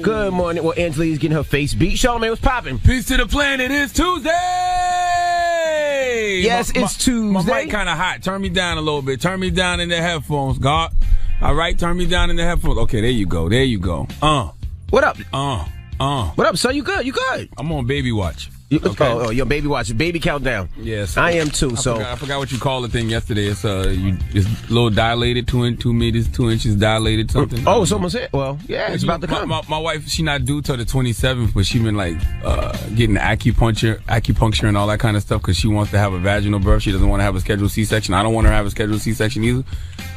Good morning. Well, Angelique's getting her face beat. Charlamagne, what's popping? Peace to the planet. It's Tuesday. Yes, it's Tuesday. My mic kind of hot. Turn me down a little bit. Turn me down in the headphones, God. All right, turn me down in the headphones. Okay, there you go. There you go. What up? What up, son? You good? You good? I'm on baby watch. Okay. Oh, your baby watch. Baby countdown. Yes. I am too. I forgot what you called the thing yesterday. It's it's a little dilated, 2 meters, 2 inches dilated, something. Oh, it's almost it. Well, yeah, it's about to come. My wife, she not due till the 27th, but she been like getting acupuncture and all that kind of stuff because she wants to have a vaginal birth. She doesn't want to have a scheduled C-section. I don't want her to have a scheduled C-section either.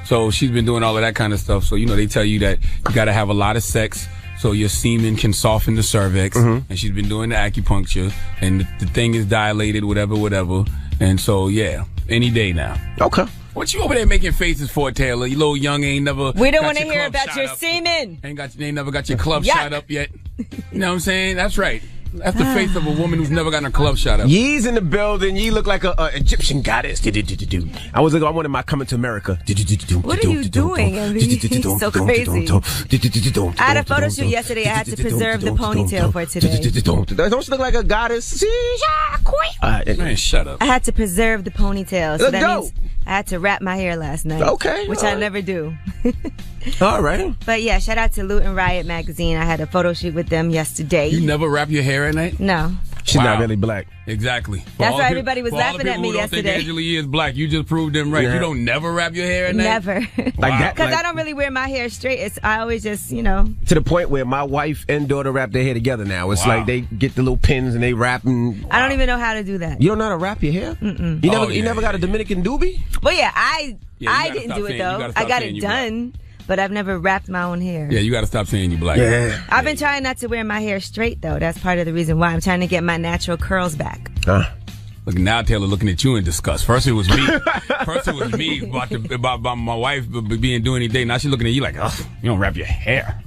So she's been doing all of that kind of stuff. So, they tell you that you got to have a lot of sex so your semen can soften the cervix. Mm-hmm. And she's been doing the acupuncture, and the thing is dilated, whatever. And so, yeah, any day now. Okay. What you over there making faces for, Taylor? You little young ain't never. We don't want to hear about your semen. Ain't never got your club shot up yet. You know what I'm saying? That's right. That's the face of a woman who's never gotten her club shot up. Yee's in the building. Ye look like a Egyptian goddess. I wanted my Coming to America. What are you doing? He's so crazy. I had a photo shoot yesterday. I had to preserve the ponytail for today. Don't she look like a goddess? Man, shut up. I had to preserve the ponytail. So that means I had to wrap my hair last night. Okay. Which I never do. All right. But yeah, shout out to Loot and Riot magazine. I had a photo shoot with them yesterday. You never wrap your hair at night? No. She's not really black. Exactly. That's why everybody was laughing at me yesterday. Angelique is black. You just proved them right. Yeah. You don't never wrap your hair at night? Never. Because I don't really wear my hair straight. I always just, To the point where my wife and daughter wrap their hair together now. It's like they get the little pins and they wrap and... I don't even know how to do that. You don't know how to wrap your hair? Mm-mm. You never got a Dominican doobie? Well, yeah, I didn't do it, though. I got it done. But I've never wrapped my own hair. Yeah, you got to stop saying you black. Yeah. I've been trying not to wear my hair straight, though. That's part of the reason why I'm trying to get my natural curls back. Look, now Taylor looking at you in disgust. First it was me. about my wife being doing anything. Now she's looking at you like, oh, you don't wrap your hair.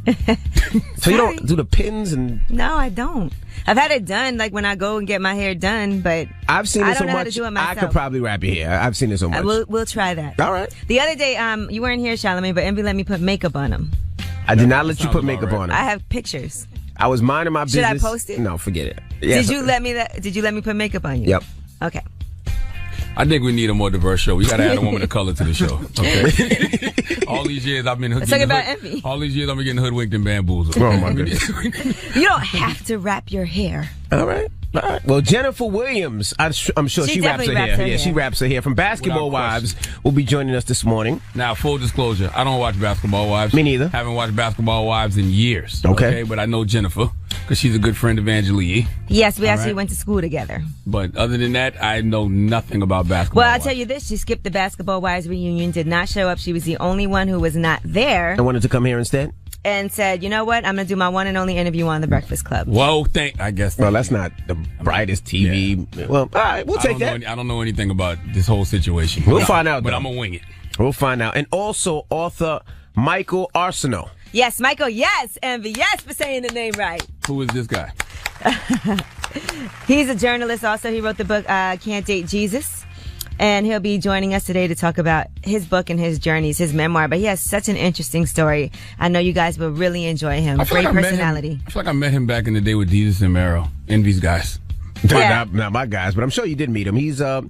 So you don't do the pins and... No, I don't. I've had it done, like when I go and get my hair done, but I've seen it I don't so know much. How to do it myself. I could probably wrap your hair. I've seen it so much. We'll try that. All right. The other day, you weren't here, Charlamagne, but Envy let me put makeup on him. I did not let you put makeup on him. I have pictures. I was minding my business. Should I post it? No, forget it. Yes. Did you let me put makeup on you? Yep. Okay. I think we need a more diverse show. We got to add a woman of color to the show. Okay. All these years I've been Envy. All these years I've been getting hoodwinked and bamboozled. Oh my goodness. You don't have to wrap your hair. All right. Well, Jennifer Williams, I'm sure she wraps her hair. Yeah, she wraps her hair. From Basketball Wives will be joining us this morning. Now, full disclosure, I don't watch Basketball Wives. Me neither. Haven't watched Basketball Wives in years. Okay. But I know Jennifer because she's a good friend of Angelique. Yes, we actually went to school together. But other than that, I know nothing about Basketball Well, I'll tell you this. She skipped the Basketball Wives reunion, did not show up. She was the only one who was not there. I wanted to come here instead? And said, you know what? I'm going to do my one and only interview on The Breakfast Club. Whoa, I guess. Well, that's not the brightest TV. Yeah. Well, all right, we'll take that. I don't know anything about this whole situation. We'll find out, But I'm going to wing it. We'll find out. And also, author Michael Arceneaux. Yes, Michael, yes, Envy, yes for saying the name right. Who is this guy? He's a journalist also. He wrote the book, Can't Date Jesus. And he'll be joining us today to talk about his book and his journeys, his memoir. But he has such an interesting story. I know you guys will really enjoy him. Great personality. I feel like I met him back in the day with Jesus and Mero. Envy's guys. Yeah. Not my guys, but I'm sure you did meet him. He's a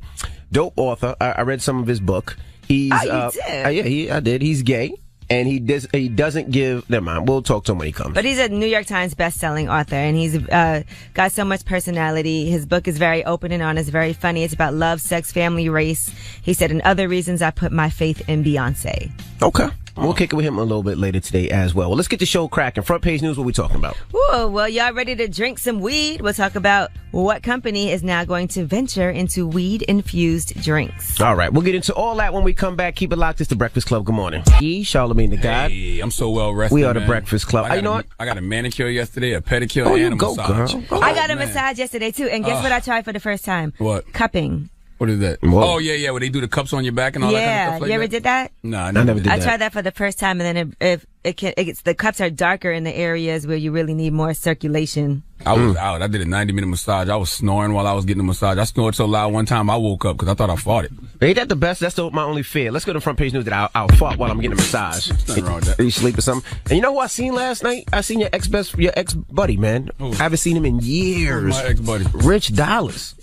dope author. I read some of his book. He's, you did? Yeah, I did. He's gay. And he doesn't give... Never mind. We'll talk to him when he comes. But he's a New York Times best-selling author, and he's got so much personality. His book is very open and honest, very funny. It's about love, sex, family, race. He said, and other reasons I put my faith in Beyonce. Okay. We'll kick it with him a little bit later today as well. Well, let's get the show cracking. Front page news, what we talking about? Ooh, well, y'all ready to drink some weed? We'll talk about what company is now going to venture into weed-infused drinks. All right, we'll get into all that when we come back. Keep it locked. It's The Breakfast Club. Good morning. Charlamagne the God. Hey, I'm so well rested, We are The man. Breakfast Club. You know what? I got a manicure yesterday, a pedicure, and a massage. Girl. I got a massage yesterday, too. And guess what I tried for the first time? What? Cupping. What is that? Whoa. Oh, yeah, where they do the cups on your back and all that kind of stuff like you ever did that? No, I never did that. I tried that for the first time, and then the cups are darker in the areas where you really need more circulation. I was out. I did a 90-minute massage. I was snoring while I was getting the massage. I snored so loud one time I woke up because I thought I farted. Ain't that the best? That's my only fear. Let's go to front page news that I'll fart while I'm getting a massage. Nothing wrong with that. You sleep or something. And you know who I seen last night? I seen your ex-buddy, man. Ooh. I haven't seen him in years. My ex-buddy. Rich Dollars.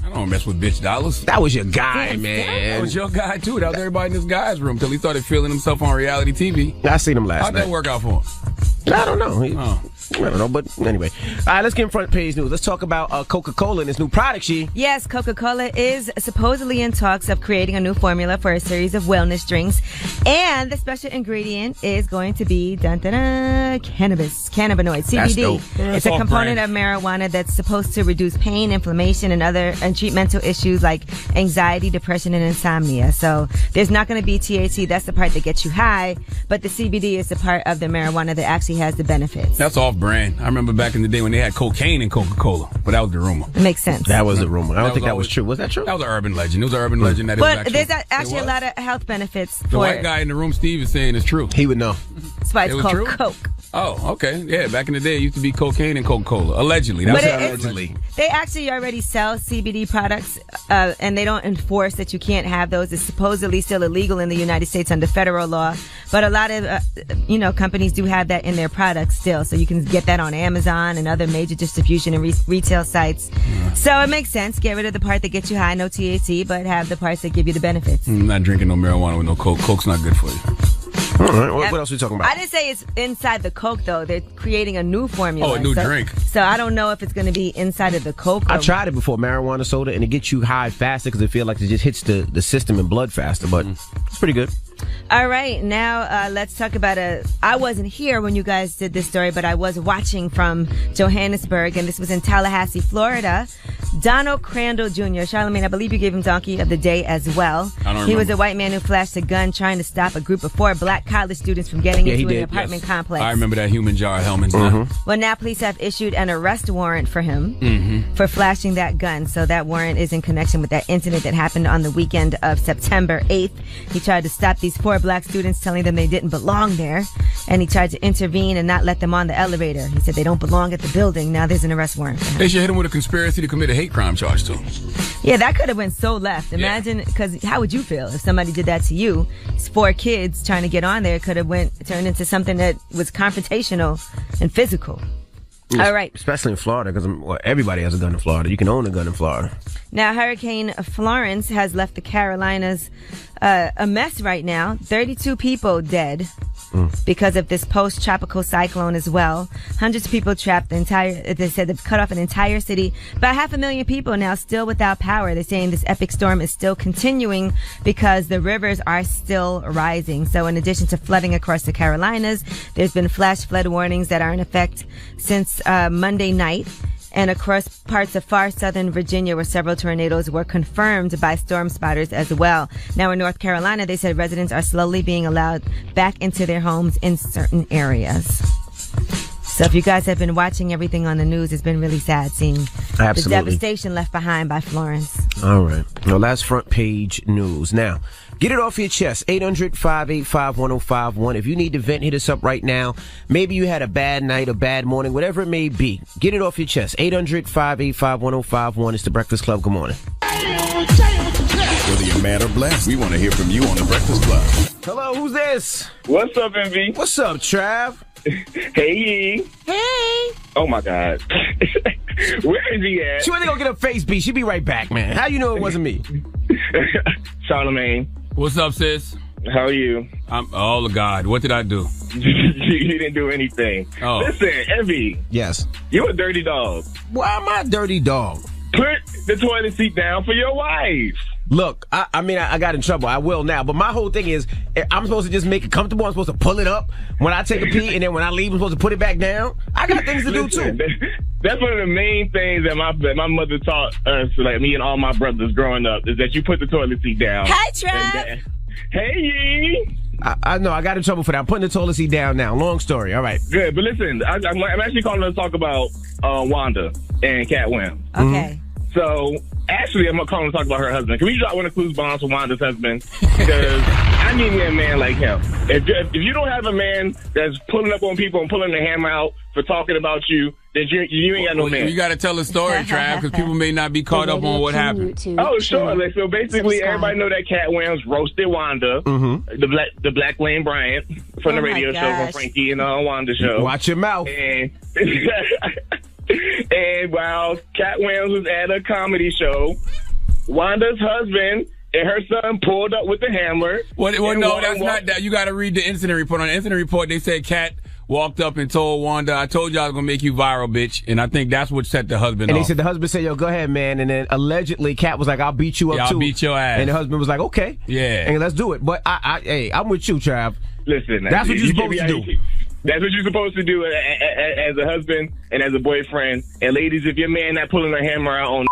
I don't mess with bitch dollars. That was your guy, man. That was your guy, too. That was everybody in this guy's room until he started feeling himself on reality TV. I seen him last night. How'd that work out for him? I don't know. I don't know, but anyway. All right, let's get in front page news. Let's talk about Coca-Cola and its new product, She. Yes, Coca-Cola is supposedly in talks of creating a new formula for a series of wellness drinks. And the special ingredient is going to be cannabinoids, CBD. It's a component of marijuana that's supposed to reduce pain, inflammation, and treat mental issues like anxiety, depression, and insomnia. So there's not going to be THC. That's the part that gets you high. But the CBD is the part of the marijuana that actually has the benefits. That's off-brand. I remember back in the day when they had cocaine in Coca-Cola, but that was the rumor. It makes sense. That was the rumor. I don't think that was true. Was that true? That was an urban legend. It was an urban legend that but there's actually a lot of health benefits for the white guy in the room, Steve, is saying it's true. He would know. That's why it's called Coke. Oh, okay. Yeah, back in the day, it used to be cocaine and Coca-Cola. Allegedly. That's allegedly. They actually already sell CBD products, and they don't enforce that you can't have those. It's supposedly still illegal in the United States under federal law. But a lot of, companies do have that in their products still. So you can get that on Amazon and other major distribution and retail sites. Yeah. So it makes sense. Get rid of the part that gets you high, no THC, but have the parts that give you the benefits. I'm not drinking no marijuana with no Coke. Coke's not good for you. All right. What else are we talking about? I didn't say it's inside the Coke, though. They're creating a new formula. Oh, a new drink. So I don't know if it's going to be inside of the Coke. I tried it before, marijuana soda, and it gets you high faster because it feels like it just hits the system and blood faster, but it's pretty good. All right, now let's talk about I wasn't here when you guys did this story, but I was watching from Johannesburg, and this was in Tallahassee, Florida. Donald Crandall Jr., Charlamagne, I believe you gave him Donkey of the Day as well. He was a white man who flashed a gun trying to stop a group of 4 black college students from getting into an apartment complex. I remember that human jar helmet. Well, now police have issued an arrest warrant for him for flashing that gun. So that warrant is in connection with that incident that happened on the weekend of September 8th. He tried to stop these 4 black students, telling them they didn't belong there, and he tried to intervene and not let them on the elevator. He said they don't belong at the building. Now there's an arrest warrant for him. They should hit him with a conspiracy to commit a hate crime charge too. Yeah, that could have went so left. Imagine, because how would you feel if somebody did that to you? It's 4 kids trying to get on there. It could have turned into something that was confrontational and physical. All right. Especially in Florida, because everybody has a gun in Florida. You can own a gun in Florida. Now, Hurricane Florence has left the Carolinas a mess right now. 32 people dead because of this post-tropical cyclone as well. Hundreds of people trapped. They said they've cut off an entire city. About 500,000 people now still without power. They're saying this epic storm is still continuing because the rivers are still rising. So in addition to flooding across the Carolinas, there's been flash flood warnings that are in effect since Monday night. And across parts of far southern Virginia, where several tornadoes were confirmed by storm spotters as well. Now in North Carolina, they said residents are slowly being allowed back into their homes in certain areas. So if you guys have been watching everything on the news, it's been really sad seeing the devastation left behind by Florence. All right. Now, last front page news. Now, get it off your chest. 800-585-1051. If you need to vent, hit us up right now. Maybe you had a bad night, a bad morning, whatever it may be. Get it off your chest. 800-585-1051. It's The Breakfast Club. Good morning. Whether you're mad or blessed, we want to hear from you on The Breakfast Club. Hello, who's this? What's up, MV? What's up, Trav? Hey. Hey. Oh, my God. Where is he at? She went to go get her face beat. She'll be right back, man. How you know it wasn't me? Charlamagne. What's up, sis? How are you? Oh, God. What did I do? You didn't do anything. Oh. Listen, MV. Yes. You a dirty dog. Why am I a dirty dog? Put the toilet seat down for your wife. Look, I mean, I got in trouble. I will now. But my whole thing is, I'm supposed to just make it comfortable. I'm supposed to pull it up when I take a pee, and then when I leave, I'm supposed to put it back down. I got things to do, too. That's one of the main things that my mother taught us, like me and all my brothers growing up, is that you put the toilet seat down. Hi, Trev. Hey, Yee. I know. I got in trouble for that. I'm putting the toilet seat down now. Long story. All right. Good. But listen, I'm actually calling to talk about Wanda and Cat Wim. Okay. So Actually, I'm going to call and talk about her husband. Can we drop one of Clues bombs for Wanda's husband? Because I need me a man like him. If you don't have a man that's pulling up on people and pulling the hammer out for talking about you, then you ain't got no man. You got to tell the story, Trav, because people may not be caught up on what happened. Oh, sure. Like, so basically, everybody know that Cat Williams roasted Wanda, the Black Lane Bryant from the radio show from Frankie and Wanda show. Watch your mouth. And while Cat Williams was at a comedy show, Wanda's husband and her son pulled up with the hammer. Well, no, that's not that. You got to read the incident report. On the incident report, they said Cat walked up and told Wanda, I told you I was going to make you viral, bitch. And I think that's what set the husband off. And they said the husband said, yo, go ahead, man. And then allegedly Cat was like, I'll beat you up too. I'll beat your ass. And the husband was like, okay. Yeah. And let's do it. But I'm with you, Trav. Listen. That's what you're supposed to do. That's what you're supposed to do as a husband and as a boyfriend. And ladies, if your man not pulling a hammer out on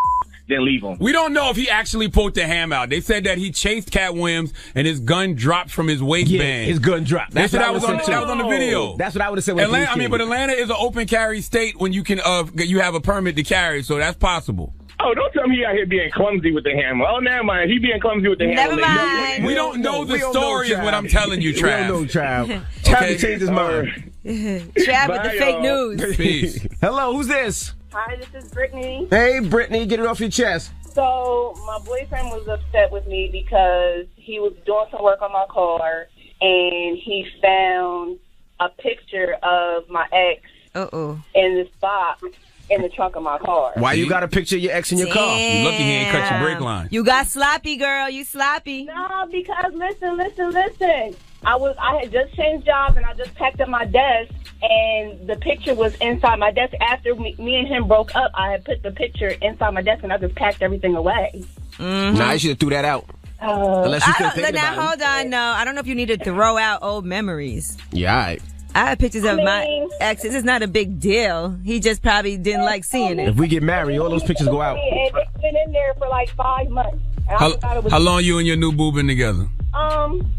then leave him. We don't know if he actually pulled the hammer out. They said that he chased Cat Williams and his gun dropped from his waistband. Yeah, his gun dropped. They said that was on the video. That's what I would have said. But Atlanta is an open carry state when you can you have a permit to carry, so that's possible. Oh, don't tell me he out here being clumsy with the hammer. Oh, never mind. He being clumsy with the hammer. Never mind. We don't know the story is what I'm telling you, Trav. We don't know, Trav. Trav changed his mind. Trav with the fake news. Peace. Hello, who's this? Hi, this is Brittany. Hey, Brittany, get it off your chest. So my boyfriend was upset with me because he was doing some work on my car, and he found a picture of my ex in this box in the trunk of my car. Why you got a picture of your ex in your car? You lucky he ain't cut your brake line. You got sloppy, girl. You sloppy. No, because listen. I had just changed jobs, and I just packed up my desk, and the picture was inside my desk. After me and him broke up, I had put the picture inside my desk, and I just packed everything away. Mm-hmm. Nah, you should have threw that out. Unless you still thinking about it. Hold on, no. I don't know if you need to throw out old memories. Yeah, all right. I have pictures of my exes. It's not a big deal. He just probably didn't like seeing it. If we get married, all those pictures go out. And it's been in there for like 5 months. How long you and your new boo been together?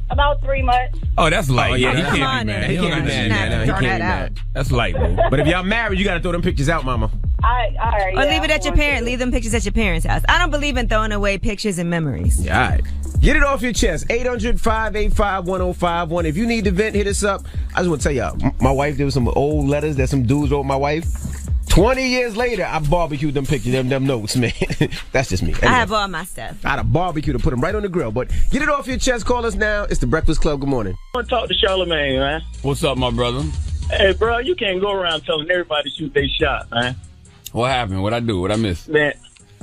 About 3 months. Oh, that's light. Oh, yeah, he come can't on be mad. then. He can't be mad. He can't be mad. That's light, boo. But if y'all married, you got to throw them pictures out, mama. Or leave it at your parents. Leave them pictures at your parents' house. I don't believe in throwing away pictures and memories. Yeah, all right. Get it off your chest. 800-585-1051. If you need to vent, hit us up. I just want to tell y'all, my wife, there was some old letters that some dudes wrote my wife. 20 years later, I barbecued them pictures, them notes, man. That's just me. Anyway, I have all my stuff. I had a barbecue to put them right on the grill. But get it off your chest. Call us now. It's the Breakfast Club. Good morning. I want to talk to Charlamagne, man. What's up, my brother? Hey, bro, you can't go around telling everybody to shoot they shot, man. What happened? What I do? What I missed? Man,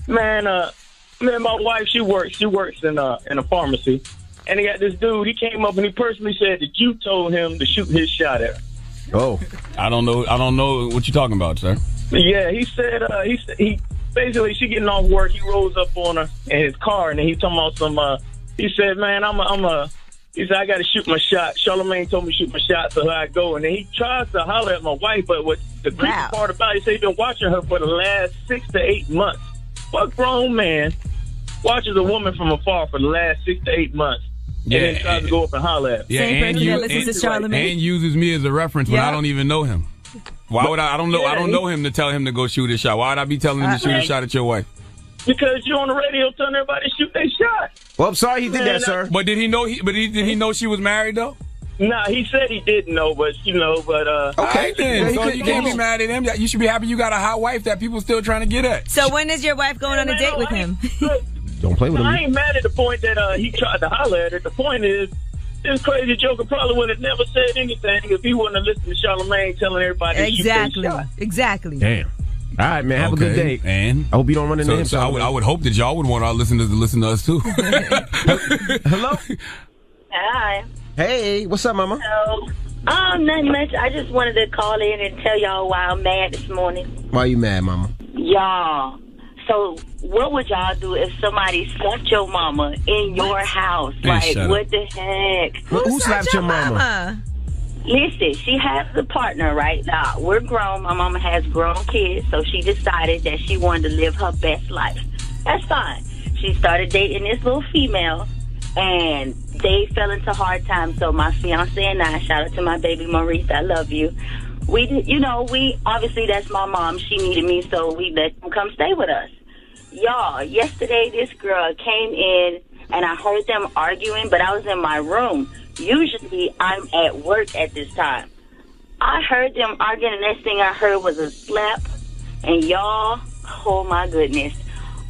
my wife, she works in a pharmacy, and he got this dude. He came up and he personally said that you told him to shoot his shot at her. Oh, I don't know what you're talking about, sir. Yeah, he said he basically she getting off work. He rolls up on her in his car, and then he talking about some. He said, "Man, he said I got to shoot my shot." Charlamagne told me to shoot my shot, so here I go. And then he tries to holler at my wife, but what the creepy part about it, he said he's been watching her for the last 6 to 8 months. What grown man watches a woman from afar for the last 6 to 8 months? Yeah, and then tries to go up and holler at me. Yeah, and uses me as a reference when I don't even know him. Why would I don't know him to tell him to go shoot his shot. Why would I be telling him to shoot a shot at your wife? Because you're on the radio telling everybody to shoot their shot. Well, I'm sorry he did that, sir. But did he know? Did he know she was married though? Nah, he said he didn't know, but okay then. So you can't be mad at him. You should be happy you got a hot wife that people still trying to get at. So when is your wife going on a date with him? Don't play with him. I ain't mad at the point that he tried to holler at her. The point is, this crazy joker probably would have never said anything if he wouldn't have listened to Charlamagne telling everybody to shoot their shot. Exactly. Damn. All right, man. Have a good day. And I hope you don't run into him. So I would hope that y'all would want our listeners to listen to us too. Hello. Hi. Hey, what's up, mama? So, nothing much. I just wanted to call in and tell y'all why I'm mad this morning. Why you mad, mama? Y'all. So, what would y'all do if somebody slapped your mama in your house? Like, what the heck? Who slapped your mama? Listen, she has a partner right now. We're grown. My mama has grown kids, so she decided that she wanted to live her best life. That's fine. She started dating this little female, and they fell into hard times. So my fiance and I, shout out to my baby Maurice, I love you. We obviously that's my mom. She needed me, so we let them come stay with us. Y'all, yesterday this girl came in and I heard them arguing, but I was in my room. Usually I'm at work at this time. I heard them arguing, and the next thing I heard was a slap. And y'all, oh my goodness,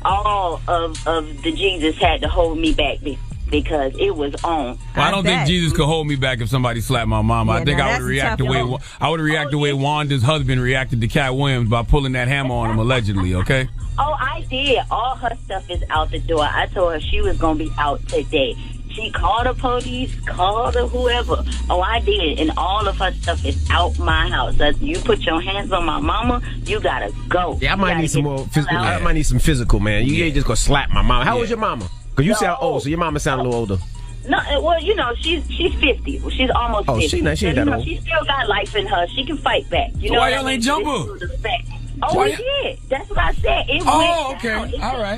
all of the Jesus had to hold me back because it was on. Well, I don't think Jesus could hold me back if somebody slapped my mama. Yeah, I think I would react the way Wanda's husband reacted to Cat Williams by pulling that hammer on him allegedly. Okay. Oh, I did. All her stuff is out the door. I told her she was going to be out today. She called the police, called the whoever. Oh, I did. And all of her stuff is out my house. You put your hands on my mama, you got to go. Yeah, I might need some more physical. I might need some physical, man. You ain't just going to slap my mama. How old is your mama? Because you sound old, so your mama sound a little older. No, well, you know, she's 50. Well, she's almost 50. She ain't that old. She still got life in her. She can fight back. You so know why y'all ain't jump her? Oh, we did. That's what I said. It went down. Okay. All right.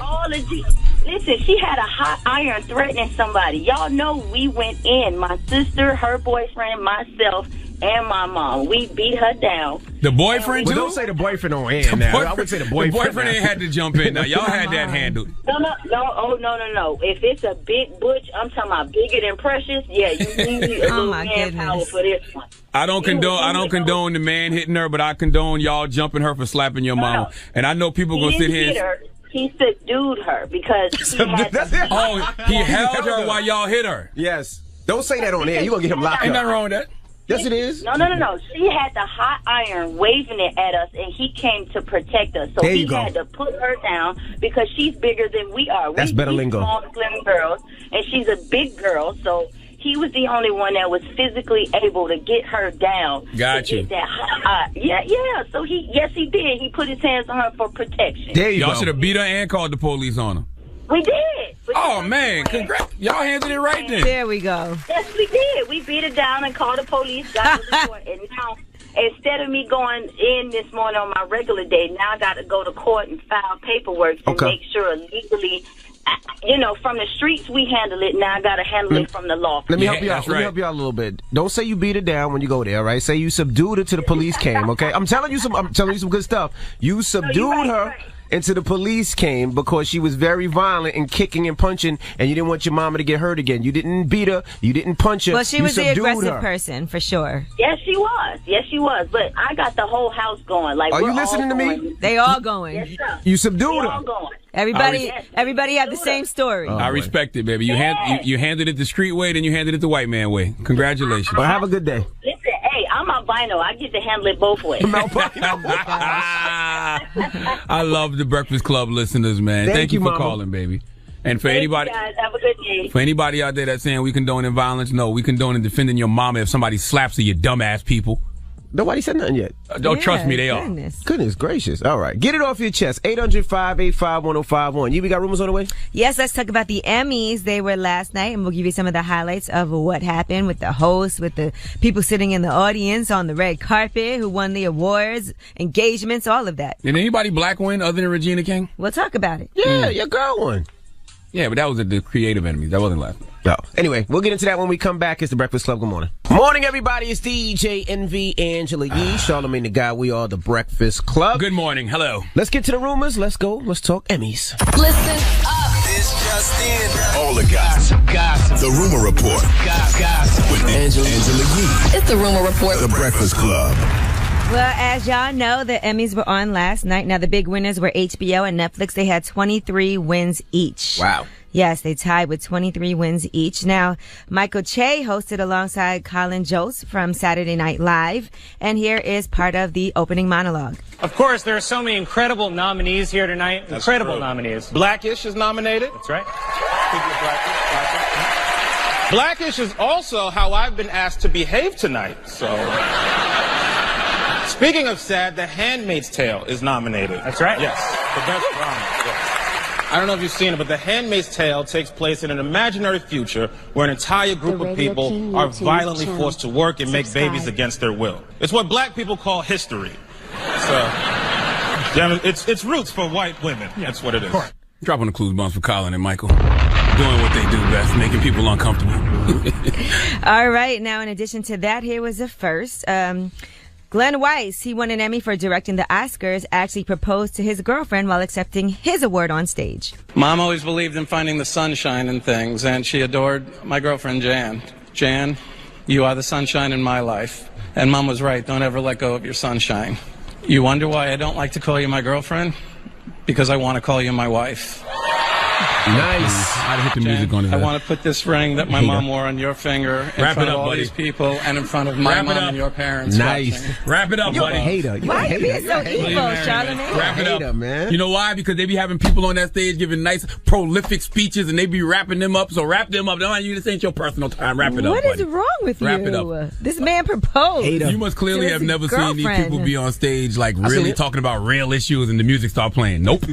Listen, she had a hot iron threatening somebody. Y'all know we went in. My sister, her boyfriend, myself, and my mom. We beat her down. The boyfriend, too? Well, don't say the boyfriend on air now. I would say the boyfriend. The boyfriend ain't had to jump in now. Y'all had that handled. No. If it's a big butch, I'm talking about bigger than Precious, yeah, you need a little manpower for this one. I don't condone the man hitting her, but I condone y'all jumping her for slapping your mama. And I know people gonna sit here and he subdued her because he held her while y'all hit her. Yes. Don't say that on air. You gonna get him locked up. Ain't nothing wrong with that. Yes, it is. No. She had the hot iron waving it at us, and he came to protect us. So there he had to put her down because she's bigger than we are. That's better lingo. Small, slim girls, and she's a big girl, so he was the only one that was physically able to get her down. Got you. Get that hot, yeah. So he did. He put his hands on her for protection. There you go. Y'all should have beat her and called the police on her. We did. Oh, man. Congrats. Y'all handled it right then. There we go. Yes, we did. We beat it down and called the police, got to the court. And now, instead of me going in this morning on my regular day, now I got to go to court and file paperwork to make sure legally, you know, from the streets we handle it. Now I got to handle it from the law. Let me help you out. Let me help you out a little bit. Don't say you beat her down when you go there, right? Say you subdued her till the police came, okay? I'm telling you some good stuff. You subdued her. Right. Until the police came because she was very violent and kicking and punching, and you didn't want your mama to get hurt again. You didn't beat her. You didn't punch her. Well, she was the aggressive person, for sure. Yes, she was. But I got the whole house going. Like, are you listening to me? They all going. Yes, sir. You subdued they her. all going. Everybody have the same story. I respect it, baby. You handled it the street way, then you handed it the white man way. Congratulations. Well, have a good day. Listen, hey, I'm albino. I get to handle it both ways. I love the Breakfast Club listeners, man. Thank you for calling, baby. And for anybody, guys, have a good day. For anybody out there that's saying we condone violence, no, we condone defending your mama if somebody slaps her, you dumbass people. Nobody said nothing yet. Don't trust me, they goodness. are. Goodness gracious. All right. Get it off your chest. 800-585-1051. We got rumors on the way? Yes, let's talk about the Emmys. They were last night, and we'll give you some of the highlights of what happened with the hosts, with the people sitting in the audience on the red carpet, who won the awards, engagements, all of that. Did anybody black win other than Regina King? We'll talk about it. Yeah, your girl won. Yeah, but that was the creative Emmys. That wasn't last night. No. Anyway, we'll get into that when we come back. It's the Breakfast Club. Good morning. Morning, everybody. It's DJ NV, Angela Yee, Charlamagne the Guy. We are the Breakfast Club. Good morning. Hello. Let's get to the rumors. Let's go. Let's talk Emmys. Listen up. This just in. All the gossip. The Rumor Report. Gossip. With Angela Yee. It's the Rumor Report. The Breakfast Club. Well, as y'all know, the Emmys were on last night. Now, the big winners were HBO and Netflix. They had 23 wins each. Wow. Yes, they tied with 23 wins each. Now, Michael Che hosted alongside Colin Jost from Saturday Night Live. And here is part of the opening monologue. Of course, there are so many incredible nominees here tonight. That's incredible nominees. Blackish is nominated. That's right. Blackish is also how I've been asked to behave tonight. So, speaking of sad, The Handmaid's Tale is nominated. That's right. Yes, the best drama. Yes. I don't know if you've seen it, but The Handmaid's Tale takes place in an imaginary future where an entire group of people are violently forced to work and make babies against their will. It's what black people call history. So, yeah, it's roots for white women. That's what it is. Dropping the clues bombs for Colin and Michael. Doing what they do best, making people uncomfortable. All right. Now, in addition to that, here was the first. Glenn Weiss, he won an Emmy for directing the Oscars, actually proposed to his girlfriend while accepting his award on stage. Mom always believed in finding the sunshine in things, and she adored my girlfriend, Jan. Jan, you are the sunshine in my life. And Mom was right. Don't ever let go of your sunshine. You wonder why I don't like to call you my girlfriend? Because I want to call you my wife. Nice. I'd hit the music on his I head. want to put this ring that my mom wore on your finger in Wrap front it of up, all buddy. these people and in front of my Wrap it mom up. and your parents. Nice. watching. Wrap it up, You're buddy. a hater. You're Why a are you hater. being so evil, Charlamagne? Wrap it up, Hater, man. You know why? Because they be having people on that stage giving nice, prolific speeches, and they be wrapping them up. So wrap them up. Don't you? This ain't your personal time. Wrap it up, What buddy. is wrong with Wrap you? it up. This man proposed. Hater. You must clearly To have his never seen these girlfriend. people be on stage like seen really it. talking about real issues, and the music start playing. Nope.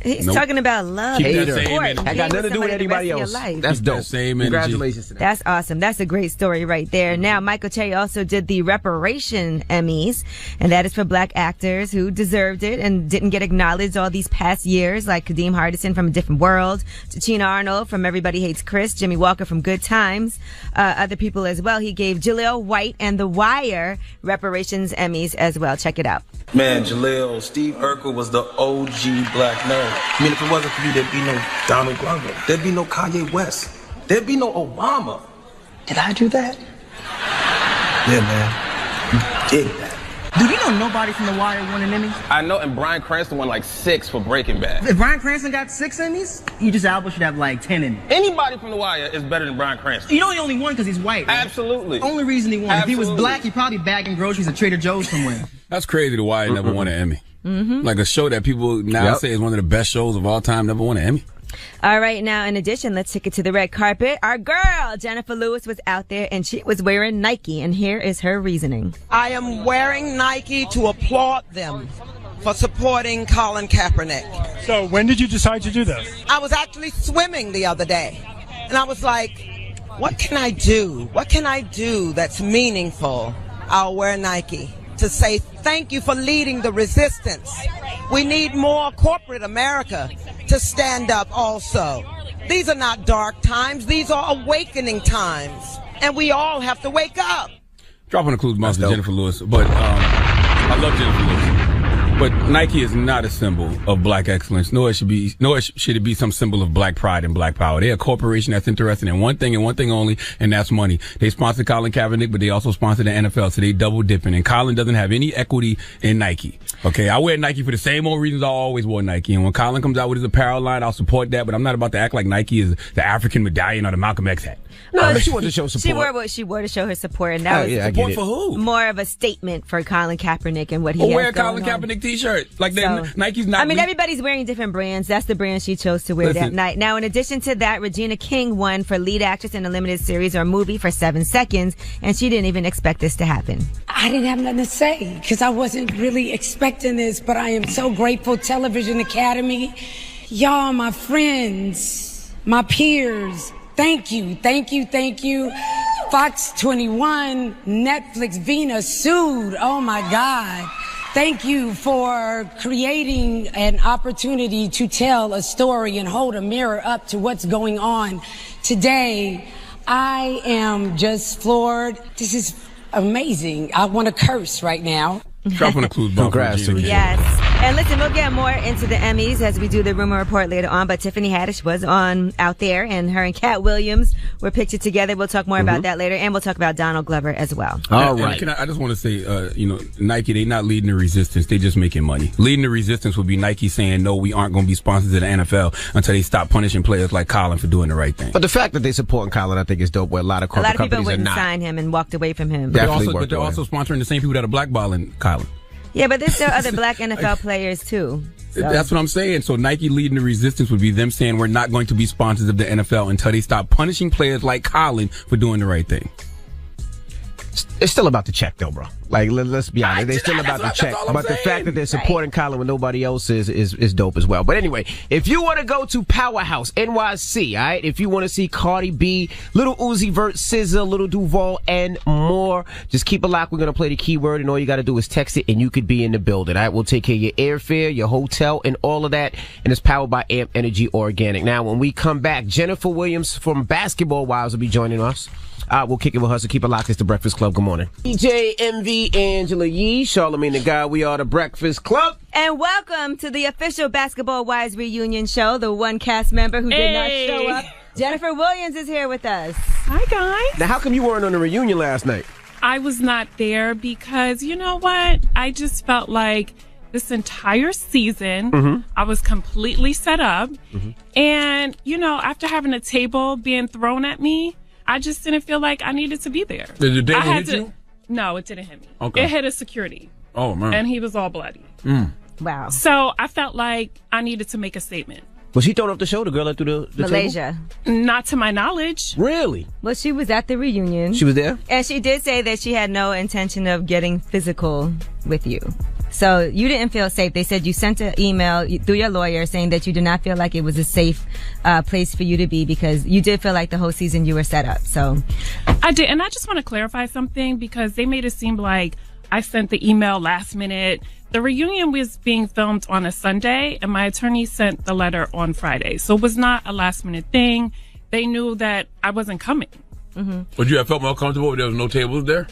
He's Nope. talking about love. Keep that and same support, energy. and I got being nothing to do with somebody the rest anybody of else. your life. That's Keep that dope. same energy. Congratulations to that. That's awesome. That's a great story right there. Now, Michael Che also did the Reparation Emmys, and that is for black actors who deserved it and didn't get acknowledged all these past years, like Kadeem Hardison from A Different World, Tichina Arnold from Everybody Hates Chris, Jimmy Walker from Good Times, other people as well. He gave Jaleel White and The Wire Reparations Emmys as well. Check it out. Man, Jaleel, Steve Urkel was the OG black nerd. I mean, if it wasn't for you, there'd be no Donald Glover. There'd be no Kanye West. There'd be no Obama. Did I do that? Yeah, man. You did that. Do you know nobody from The Wire won an Emmy? I know, and Bryan Cranston won like 6 for Breaking Bad. If Bryan Cranston got 6 Emmys, Idris Elba should have like 10 Emmys. Anybody from The Wire is better than Bryan Cranston. You know he only won because he's white. Right? Absolutely. Only reason he won. If he was Absolutely. black, he'd probably bagging groceries at Trader Joe's somewhere. That's crazy. The Wire never won an Emmy. Like a show that people now say is one of the best shows of all time, never won an Emmy. All right, now in addition, let's take it to the red carpet. Our girl, Jennifer Lewis, was out there and she was wearing Nike, and here is her reasoning. I am wearing Nike to applaud them for supporting Colin Kaepernick. So when did you decide to do this? I was actually swimming the other day, and I was like, what can I do? What can I do that's meaningful? I'll wear Nike to say thank you for leading the resistance. We need more corporate America to stand up also. These are not dark times. These are awakening times. And we all have to wake up. Dropping the clues, Monster Jennifer Lewis. But I love Jennifer Lewis. But Nike is not a symbol of black excellence, nor should it be some symbol of black pride and black power. They're a corporation that's interested in one thing and one thing only, and that's money. They sponsor Colin Kaepernick, but they also sponsor the NFL, so they double dipping. And Colin doesn't have any equity in Nike. Okay, I wear Nike for the same old reasons I always wore Nike. And when Colin comes out with his apparel line, I'll support that, but I'm not about to act like Nike is the African medallion or the Malcolm X hat. No, she wanted to show support. She wore what she wore to show her support, and that was I get it. For who? more of a statement for Colin Kaepernick and what he Or has wear a going Colin on. Kaepernick t-shirt. Like So, Nike's not. I mean, everybody's wearing different brands. That's the brand she chose to wear that Listen. night. Now, in addition to that, Regina King won for lead actress in a limited series or movie for 7 seconds, and she didn't even expect this to happen. I didn't have nothing to say because I wasn't really expecting this, but I am so grateful. Television Academy, y'all, my friends, my peers, thank you, thank you, thank you. Fox 21, Netflix, Vena sued. Oh my God. Thank you for creating an opportunity to tell a story and hold a mirror up to what's going on today. I am just floored. This is amazing. I want to curse right now. Dropping the clues, Congrats to you. Yes. And listen, we'll get more into the Emmys as we do the rumor report later on, but Tiffany Haddish was out there, and her and Cat Williams were pictured together. We'll talk more about that later, and we'll talk about Donald Glover as well. All And right. I just want to say, Nike, they not leading the resistance. They just making money. Leading the resistance would be Nike saying, no, we aren't going to be sponsors of the NFL until they stop punishing players like Colin for doing the right thing. But the fact that they supporting Colin, I think, is dope. Where a lot of A corporate lot of people companies are wouldn't not. sign him and walked away from him. Definitely But worked they're away. also sponsoring the same people that are blackballing Colin. Yeah, but there's still other black NFL players too. So. That's what I'm saying. So Nike leading the resistance would be them saying we're not going to be sponsors of the NFL until they stop punishing players like Colin for doing the right thing. It's still about the check, though, bro. Like, let's be honest. They're still about the check. But the fact that they're supporting Colin when nobody else is dope as well. But anyway, if you want to go to Powerhouse NYC, all right? If you want to see Cardi B, Little Uzi Vert, SZA, Little Duval, and more, just keep it locked. We're going to play the keyword, and all you got to do is text it, and you could be in the building, all right? We'll take care of your airfare, your hotel, and all of that. And it's powered by Amp Energy Organic. Now, when we come back, Jennifer Williams from Basketball Wives will be joining us. We'll kick it with her, so keep it locked. It's The Breakfast Club. Good morning. DJ MV, Angela Yee, Charlamagne the Guy. We are The Breakfast Club. And welcome to the official Basketball Wives reunion show. The one cast member who did not show up, Jennifer Williams, is here with us. Hi, guys. Now, how come you weren't on the reunion last night? I was not there because, you know what? I just felt like this entire season, I was completely set up. And, you know, after having a table being thrown at me, I just didn't feel like I needed to be there. Did the table hit you? No, it didn't hit me. Okay. It hit a security. Oh, man. And he was all bloody. Wow. So I felt like I needed to make a statement. Was she thrown off the show, the girl that threw the Malaysia. table? Not to my knowledge. Really? Well, she was at the reunion. She was there? And she did say that she had no intention of getting physical with you. So you didn't feel safe. They said you sent an email through your lawyer saying that you did not feel like it was a safe place for you to be because you did feel like the whole season you were set up. So I did. And I just want to clarify something because they made it seem like I sent the email last minute. The reunion was being filmed on a Sunday and my attorney sent the letter on Friday. So it was not a last minute thing. They knew that I wasn't coming. Would you have felt more comfortable if there was no tables there?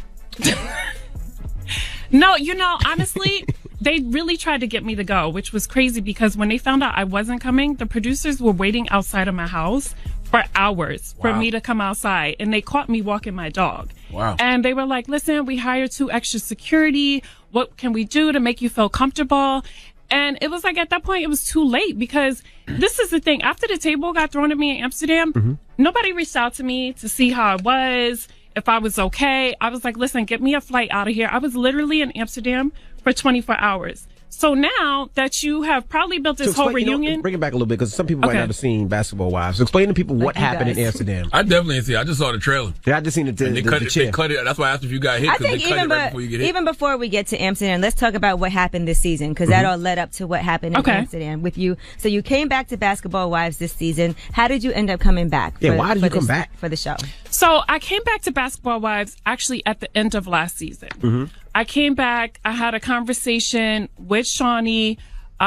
No, you know, honestly, they really tried to get me to go, which was crazy because when they found out I wasn't coming, the producers were waiting outside of my house for hours for me to come outside. And they caught me walking my dog. Wow. And they were like, listen, we hired 2 extra security. What can we do to make you feel comfortable? And it was like at that point, it was too late because this is the thing. After the table got thrown at me in Amsterdam, nobody reached out to me to see how I was, if I was okay. I was like, listen, get me a flight out of here. I was literally in Amsterdam for 24 hours. So now that you have probably built this whole reunion. Bring it back a little bit because some people might not have seen Basketball Wives. So explain to people what happened in Amsterdam. I definitely didn't see it. I just saw the trailer. Yeah, I just seen They cut it. That's why I asked if you got hit I because they think cut it right before you get hit. even before we get to Amsterdam, let's talk about what happened this season because that all led up to what happened in Amsterdam with you. So you came back to Basketball Wives this season. How did you end up coming back? Why did you come back for the show? So I came back to Basketball Wives actually at the end of last season. I came back. I had a conversation with Shawnee.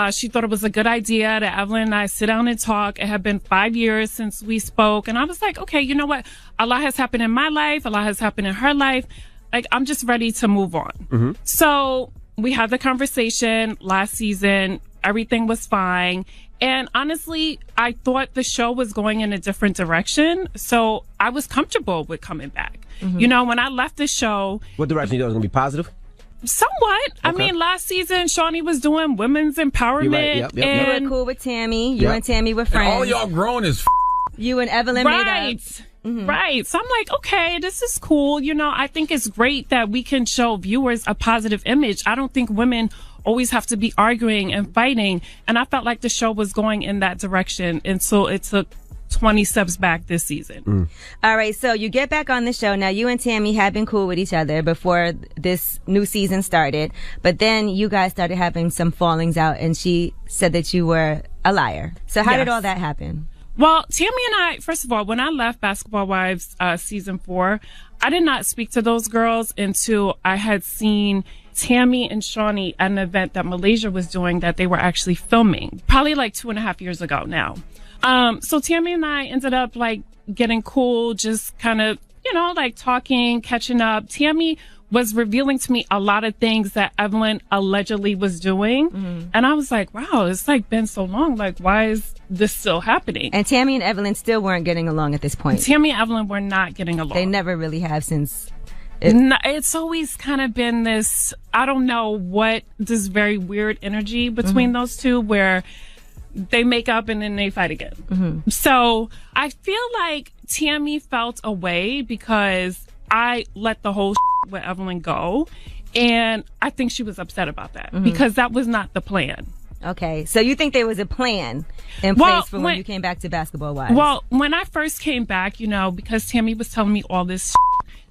She thought it was a good idea that Evelyn and I sit down and talk. It had been 5 years since we spoke. And I was like, okay, you know what? A lot has happened in my life. A lot has happened in her life. Like, I'm just ready to move on. So we had the conversation last season. Everything was fine. And honestly, I thought the show was going in a different direction. So I was comfortable with coming back. You know, when I left the show. What direction you thought it was going to be positive? Somewhat. I mean, last season, Shawnee was doing women's empowerment. You're right. And you were cool with Tammy. You and Tammy were friends. And all y'all grown as you and Evelyn made up. Right. So I'm like, okay, this is cool. You know, I think it's great that we can show viewers a positive image. I don't think women always have to be arguing and fighting. And I felt like the show was going in that direction. And so it took 20 steps back this season. All right, so you get back on the show. Now, you and Tammy had been cool with each other before this new season started, but then you guys started having some fallings out, and she said that you were a liar. So how did all that happen? Well, Tammy and I, first of all, when I left Basketball Wives season 4, I did not speak to those girls until I had seen Tammy and Shawnee at an event that Malaysia was doing that they were actually filming, probably like 2.5 years ago now. So Tammy and I ended up like getting cool, just kind of, you know, like talking, catching up. Tammy was revealing to me a lot of things that Evelyn allegedly was doing. And I was like, wow, it's like been so long. Like, why is this still happening? And Tammy and Evelyn still weren't getting along at this point. Tammy and Evelyn were not getting along. They never really have since. It's always kind of been this, I don't know what, this very weird energy between those two where they make up and then they fight again. So I feel like Tammy felt away because I let the whole with Evelyn go. And I think she was upset about that because that was not the plan. Okay. So you think there was a plan in place for when you came back to Basketball Wives? Well, when I first came back, you know, because Tammy was telling me all this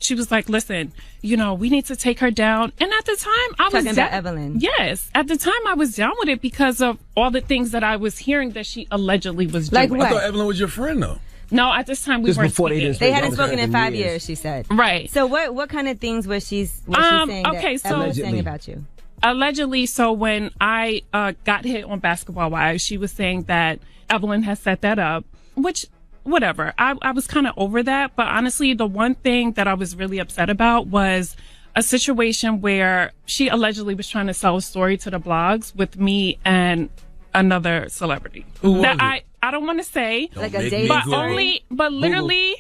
she was like, listen, you know, we need to take her down. And at the time, I was talking about Evelyn. Yes. At the time, I was down with it because of all the things that I was hearing that she allegedly was doing. Like what? I thought Evelyn was your friend, though. No, at this time we weren't speaking. They hadn't spoken in 5 years, she said. Right. So what kind of things was she saying that Evelyn was saying about you? Allegedly, so when I got hit on Basketball Wives, she was saying that Evelyn has set that up, which whatever. I was kind of over that. But honestly, the one thing that I was really upset about was a situation where she allegedly was trying to sell a story to the blogs with me and another celebrity. Who was that it? I don't want to say, Like a dating but literally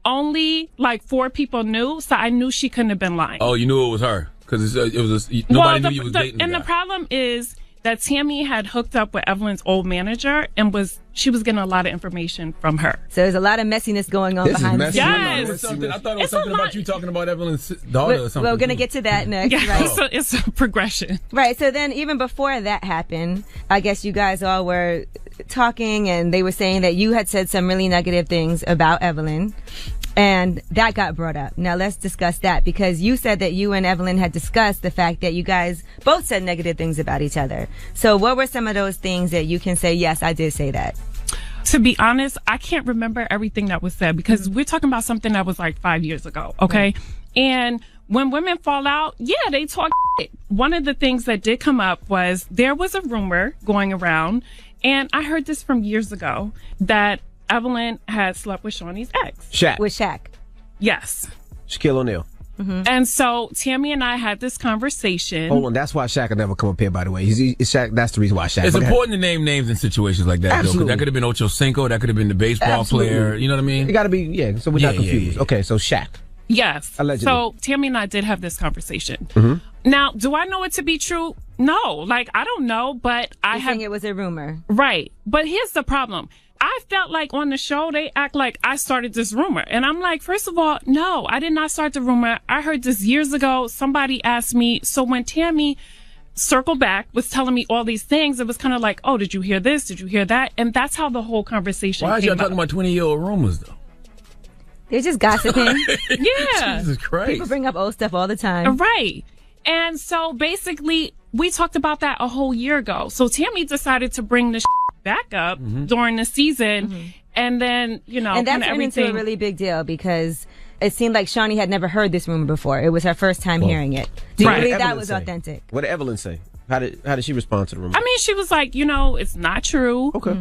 only like 4 people knew. So I knew she couldn't have been lying. Oh, you knew it was her because nobody knew you was dating. And the problem is that Tammy had hooked up with Evelyn's old manager and she was getting a lot of information from her. So there's a lot of messiness going on behind the scenes. Yes. I thought it was something about you talking about Evelyn's daughter or something. We're going to get to that next, right? So it's a progression. Right. So then even before that happened, I guess you guys all were talking and they were saying that you had said some really negative things about Evelyn. And that got brought up. Now let's discuss that because you said that you and Evelyn had discussed the fact that you guys both said negative things about each other. So what were some of those things that you can say, yes, I did say that? To be honest, I can't remember everything that was said because we're talking about something that was like 5 years ago. Okay. And when women fall out, yeah, they talk shit. One of the things that did come up was there was a rumor going around, and I heard this from years ago, that Evelyn had slept with Shawnee's ex. Shaq. With Shaq. Yes. Shaquille O'Neal. Mm-hmm. And so Tammy and I had this conversation. Hold on, that's why Shaq will never come up here, by the way. Shaq, that's the reason why Shaq. It's important to name names in situations like that, Absolutely. though. 'Cause that could have been Ocho Cinco. That could have been the baseball player. You know what I mean? It got to be, so we're not confused. Yeah. Okay, so Shaq. Yes. Allegedly. So Tammy and I did have this conversation. Mm-hmm. Now, do I know it to be true? No. Like, I don't know, but I think it was a rumor. Right. But here's the problem. I felt like on the show, they act like I started this rumor. And I'm like, first of all, no, I did not start the rumor. I heard this years ago. Somebody asked me. So when Tammy circled back, was telling me all these things, it was kind of like, oh, did you hear this? Did you hear that? And that's how the whole conversation Why are came y'all talking about 20-year-old rumors, though? They're just gossiping. Yeah. Jesus Christ. People bring up old stuff all the time. Right. And so basically, we talked about that a whole year ago. So Tammy decided to bring the back up during the season. And then, And that turned into a really big deal because it seemed like Shawnee had never heard this rumor before. It was her first time hearing it. Do you believe that was authentic? What did Evelyn say? How did she respond to the rumor? I mean, she was like, it's not true. Okay.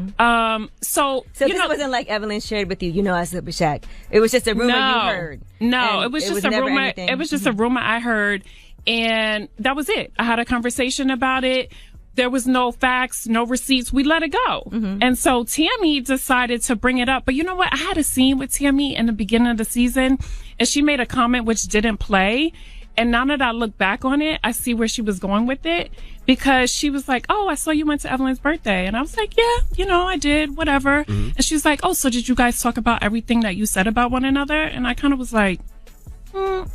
So this wasn't like Evelyn shared with you, I slept with Shaq. It was just a rumor you heard. No, And it was just a rumor. anything. It was just a rumor I heard. And that was it. I had a conversation about it. There was no facts, no receipts. We let it go. And so Tammy decided to bring it up. But you know what? I had a scene with Tammy in the beginning of the season, and she made a comment which didn't play. And now that I look back on it, I see where she was going with it because she was like, oh, I saw you went to Evelyn's birthday. And I was like, yeah, I did, whatever. And she was like, oh, so did you guys talk about everything that you said about one another? And I kind of was like,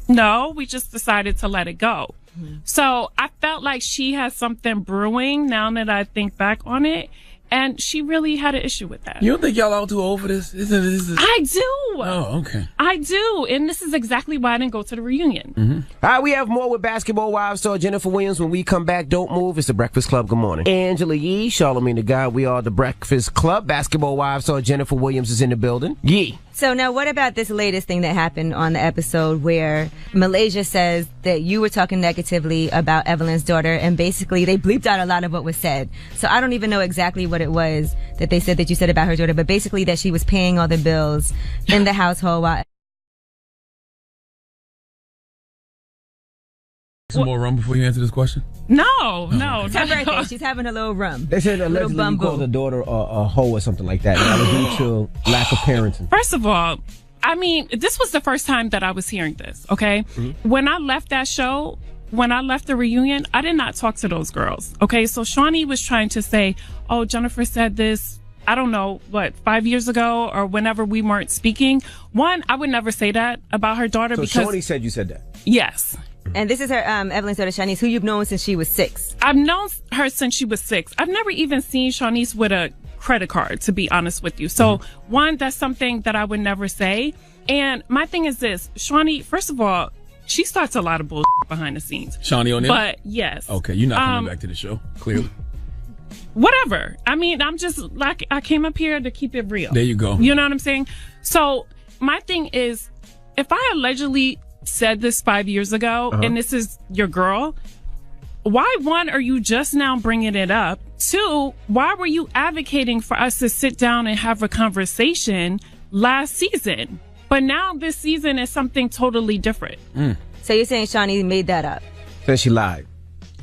no, we just decided to let it go. So I felt like she has something brewing now that I think back on it. And she really had an issue with that. You don't think y'all all too old for this? I do. Oh, okay. I do. And this is exactly why I didn't go to the reunion. All right, we have more with Basketball Wives star Jennifer Williams. When we come back, don't move. It's the Breakfast Club. Good morning. Angela Yee, Charlamagne the God. We are the Breakfast Club. Basketball Wives star Jennifer Williams is in the building. Yee. So now what about this latest thing that happened on the episode where Malaysia says that you were talking negatively about Evelyn's daughter and basically they bleeped out a lot of what was said. So I don't even know exactly what it was that they said that you said about her daughter, but basically that she was paying all the bills in the household while... Some more rum before you answer this question? No. It's her birthday. She's having a little rum. They said allegedly you called the daughter a hoe or something like that. And that was due to lack of parenting. First of all, I mean, this was the first time that I was hearing this, okay? When I left that show, when I left the reunion, I did not talk to those girls, okay? So Shawnee was trying to say, oh, Jennifer said this, I don't know, 5 years ago or whenever we weren't speaking. One, I would never say that about her daughter so because... Shawnee said you said that? Yes. And this is her, Evelyn's daughter, Shawnee's, who you've known since she was 6. I've known her since she was 6. I've never even seen Shawnee's with a credit card, to be honest with you. So, one, that's something that I would never say. And my thing is this, Shawnee, first of all, she starts a lot of bullshit behind the scenes. Shawnee O'Neal? But, yes. Okay, you're not coming back to the show, clearly. Whatever. I mean, I'm just, like, I came up here to keep it real. There you go. You know what I'm saying? So, my thing is, if I allegedly said this 5 years ago, and this is your girl, why, one, are you just now bringing it up? Two, why were you advocating for us to sit down and have a conversation last season. But now this season is something totally different. So you're saying Shawnee made that up? Then she lied.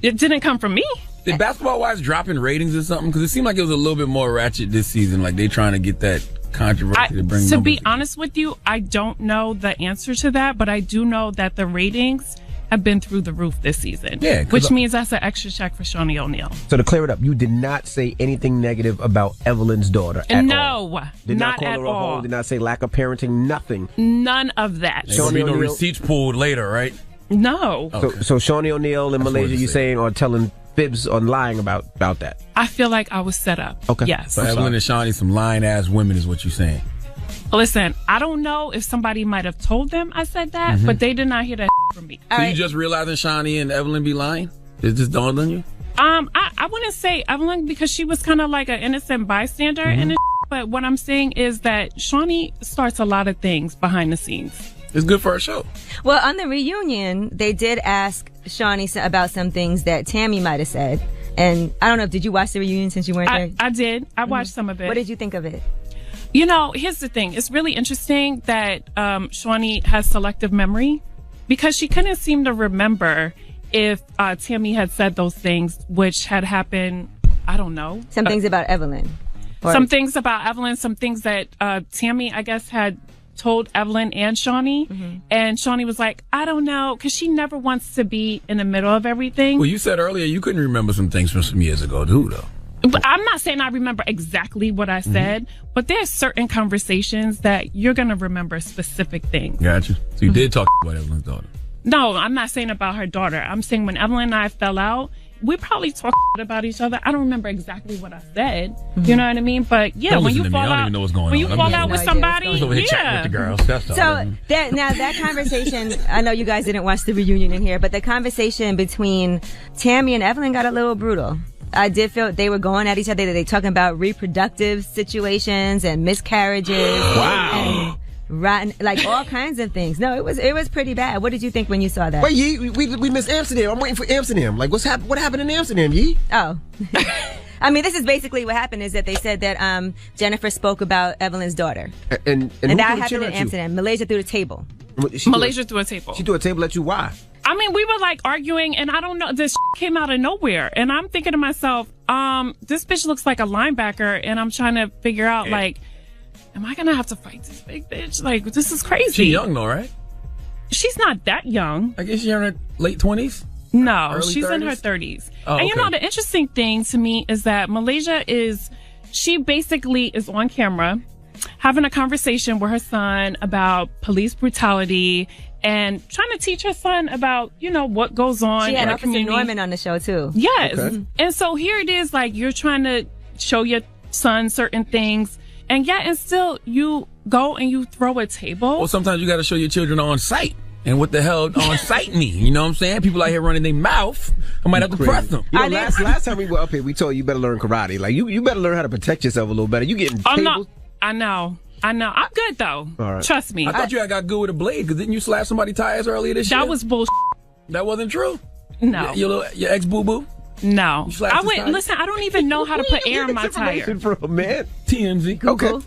It didn't come from me. Did Basketball Wives drop in ratings or something? Because it seemed like it was a little bit more ratchet this season. Like they trying to get that controversy to bring. To be honest with you, I don't know the answer to that, but I do know that the ratings have been through the roof this season. Yeah, which means that's an extra check for Shawnee O'Neal. So to clear it up, you did not say anything negative about Evelyn's daughter at all. No, Did not call at her a all. hoe, did not say lack of parenting, nothing. None of that. There'll be no receipts pulled later, right? No. So Shawnee O'Neal in Malaysia, you saying, are telling fibs or lying about that? I feel like I was set up. Okay. Yes. So Evelyn and Shawnee, some lying ass women, is what you're saying. Listen, I don't know if somebody might have told them I said that, but they did not hear that from me. So you just realizing Shawnee and Evelyn be lying? It just dawned on you? I wouldn't say Evelyn because she was kind of like an innocent bystander in it. But what I'm saying is that Shawnee starts a lot of things behind the scenes. It's good for our show. Well, on the reunion, they did ask Shawnee about some things that Tammy might have said. And I don't know, did you watch the reunion since you weren't there? I did. I watched some of it. What did you think of it? You know, here's the thing. It's really interesting that Shawnee has selective memory because she couldn't seem to remember if Tammy had said those things, which had happened, I don't know. Some things about Evelyn. Some things about Evelyn, some things that Tammy, I guess, had told Evelyn and Shawnee. And Shawnee was like, I don't know, because she never wants to be in the middle of everything. Well, you said earlier you couldn't remember some things from some years ago, too, though. But I'm not saying I remember exactly what I said, but there's certain conversations that you're going to remember specific things. Gotcha. So you did talk about Evelyn's daughter. No, I'm not saying about her daughter. I'm saying when Evelyn and I fell out, we probably talked about each other. I don't remember exactly what I said. You know what I mean? But yeah, Don't when listen you to me. fall I don't out, even know what's going when on. you fall out with somebody, I was over here chatting with the girls. That's all. So that conversation, I know you guys didn't watch the reunion in here, but the conversation between Tammy and Evelyn got a little brutal. I did feel they were going at each other. They talking about reproductive situations and miscarriages. Wow. And rotten, like all kinds of things. No, it was pretty bad. What did you think when you saw that? Wait, Yee, we missed Amsterdam. I'm waiting for Amsterdam. Like, what happened in Amsterdam, Yee? Oh. I mean, this is basically what happened is that they said that Jennifer spoke about Evelyn's daughter. And that happened in Amsterdam. Malaysia threw the table. Malaysia threw a table. She threw a table at you. Why? I mean, we were like arguing, and I don't know, this came out of nowhere. And I'm thinking to myself, this bitch looks like a linebacker, and I'm trying to figure out, like, am I gonna have to fight this big bitch? Like, this is crazy. She's young, though, right? She's not that young. I guess she's in her late 20s? No, Early she's 30s? in her 30s. Oh, and you okay. know, the interesting thing to me is that Malaysia she basically is on camera having a conversation with her son about police brutality and trying to teach her son about, you know, what goes on She had in the Officer community. Norman on the show, too. Yes. Okay. And so here it is, like, you're trying to show your son certain things, and yet and still you go and you throw a table. Well, sometimes you got to show your children on site. And what the hell on site mean? You know what I'm saying? People out here running their mouth. I might have to press them. You know, last time we were up here, we told you better learn karate. Like, you better learn how to protect yourself a little better. You getting tables? I know. I'm good, though. All right. Trust me. I thought you had got good with a blade, because didn't you slap somebody's tires earlier this year? That was bullshit. That wasn't true? No. Your ex-boo-boo? No. You slapped I his went, tires? listen, I don't even know how to put air in my tire. From, man. TMZ. Google.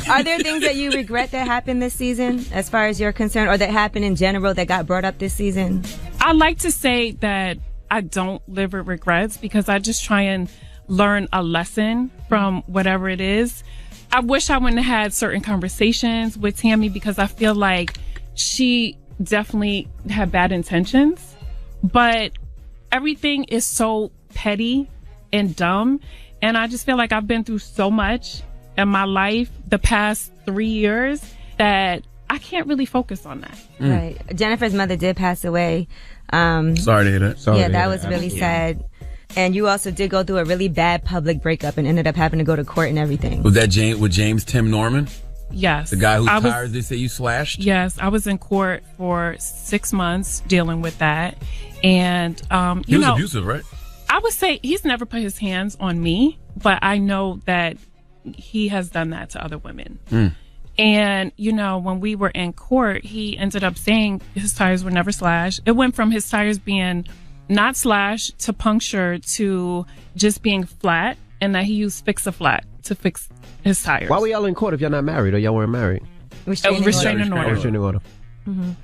Are there things that you regret that happened this season, as far as you're concerned, or that happened in general that got brought up this season? I like to say that I don't live with regrets because I just try and learn a lesson from whatever it is. I wish I wouldn't have had certain conversations with Tammy because I feel like she definitely had bad intentions, but everything is so petty and dumb. And I just feel like I've been through so much in my life the past 3 years that I can't really focus on that. Right. Jennifer's mother did pass away. Sorry to hear that. That was really sad. And you also did go through a really bad public breakup and ended up having to go to court and everything. Was that James Tim Norman? Yes. The guy whose tires they say you slashed? Yes. I was in court for 6 months dealing with that. And, he was abusive, right? I would say he's never put his hands on me, but I know that he has done that to other women. And, you know, when we were in court, he ended up saying his tires were never slashed. It went from his tires being not slashed to punctured to just being flat, and that he used Fix-A-Flat. to fix his tires. Why were y'all in court if y'all not married or y'all weren't married? Restraining order. Restraining order.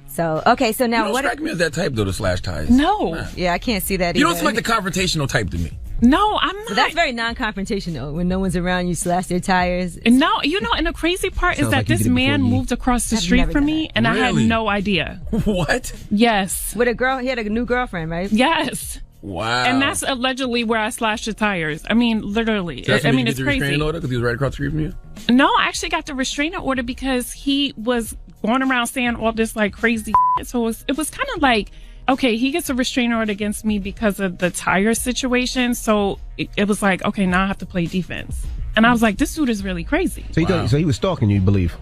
So, okay, so now You don't what? strike me as that type, though, to slash tires. No. Nah. Yeah, I can't see that either. You don't seem like the confrontational type to me. No, I'm not. So that's very non-confrontational. When no one's around, you slash their tires. No, and the crazy part is Sounds that like you this did it man before you- moved across the I've street never from done me, that. and I had Really? no idea. What? Yes. With a girl, he had a new girlfriend, right? Yes. Wow. And that's allegedly where I slashed the tires. I mean, literally. So that's when I mean, you it's get the crazy. restraining order because he was right across the street from you? No, I actually got the restraining order because he was going around saying all this like crazy shit. So it was kind of like, okay, he gets a restraining order against me because of the tire situation. So it was like, okay, now I have to play defense. And I was like, this dude is really crazy. So he was stalking you believe?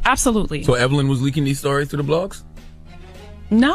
Absolutely. So Evelyn was leaking these stories to the blogs? No.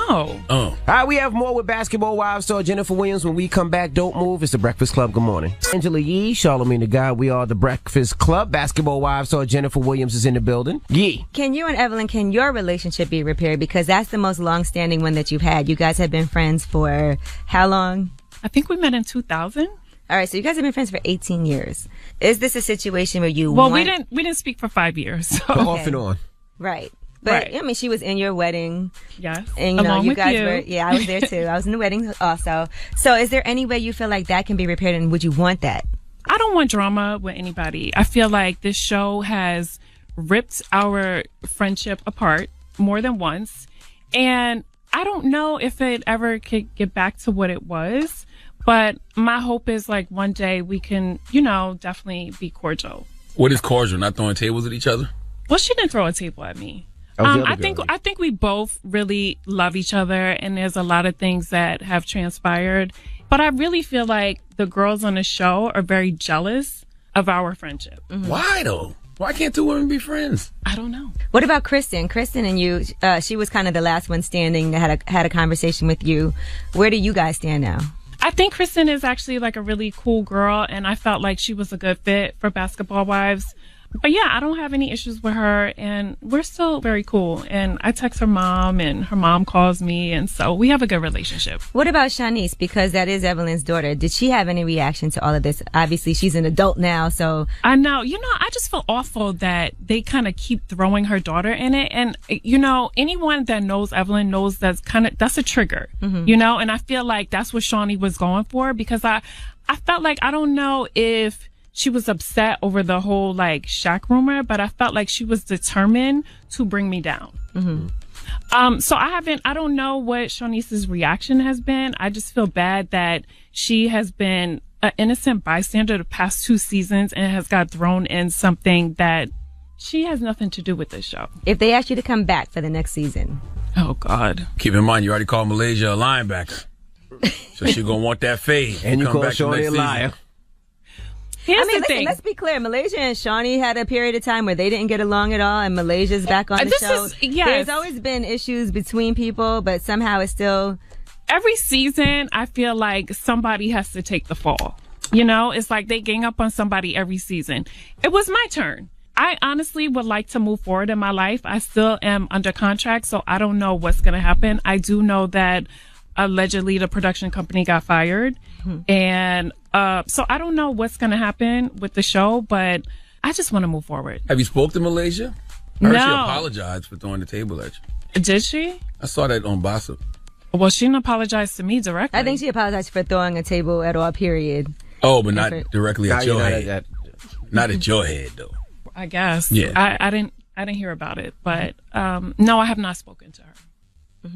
Oh. All right, we have more with Basketball Wives star Jennifer Williams. When we come back, don't move. It's the Breakfast Club. Good morning. Angela Yee, Charlamagne the Guy. We are the Breakfast Club. Basketball Wives star Jennifer Williams is in the building. Yee. Can you and Evelyn, can your relationship be repaired? Because that's the most long-standing one that you've had. You guys have been friends for how long? I think we met in 2000. All right, so you guys have been friends for 18 years. Is this a situation where you Well, want... we didn't speak for 5 years. So. Off and on. Right. But, Right. I mean, she was in your wedding. Yes. And, you know, Along you with guys you. were... Yeah, I was there, too. I was in the wedding also. So is there any way you feel like that can be repaired, and would you want that? I don't want drama with anybody. I feel like this show has ripped our friendship apart more than once. And I don't know if it ever could get back to what it was. But my hope is like one day we can, definitely be cordial. What is cordial? Not throwing tables at each other? Well, she didn't throw a table at me. That was the other I think girl. I think we both really love each other, and there's a lot of things that have transpired. But I really feel like the girls on the show are very jealous of our friendship. Why, though? Why can't two women be friends? I don't know. What about Kristen? Kristen and you, she was kind of the last one standing that had a conversation with you. Where do you guys stand now? I think Kristen is actually like a really cool girl, and I felt like she was a good fit for Basketball Wives. But yeah, I don't have any issues with her, and we're still very cool. And I text her mom, and her mom calls me, and so we have a good relationship. What about Shanice? Because that is Evelyn's daughter. Did she have any reaction to all of this? Obviously, she's an adult now, so... I know. I just feel awful that they kind of keep throwing her daughter in it. And, anyone that knows Evelyn knows that's a trigger, and I feel like that's what Shawnee was going for, because I felt like, I don't know if she was upset over the whole like Shaq rumor, but I felt like she was determined to bring me down. So I don't know what Shanice's reaction has been. I just feel bad that she has been an innocent bystander the past 2 seasons and has got thrown in something that she has nothing to do with this show. If they ask you to come back for the next season. Oh, God. Keep in mind, you already called Malaysia a linebacker. So she's going to want that fade. And you Come call back the Shawnee next a season. liar. Here's the Listen, thing. let's be clear. Malaysia and Shawnee had a period of time where they didn't get along at all, and Malaysia's back on the This show. is- yes. There's always been issues between people, but somehow it's still... Every season, I feel like somebody has to take the fall. It's like they gang up on somebody every season. It was my turn. I honestly would like to move forward in my life. I still am under contract, so I don't know what's going to happen. I do know that allegedly the production company got fired. And so I don't know what's going to happen with the show, but I just want to move forward. Have you spoke to Malaysia? I heard she No. apologized for throwing the table at you. Did she? I saw that on Gossip. Well, she didn't apologize to me directly. I think she apologized for throwing a table at all, period. Oh, but not Different. directly at Nah, your you're not head. at Not at your head, though. I guess. Yeah. I didn't hear about it, but no, I have not spoken to her.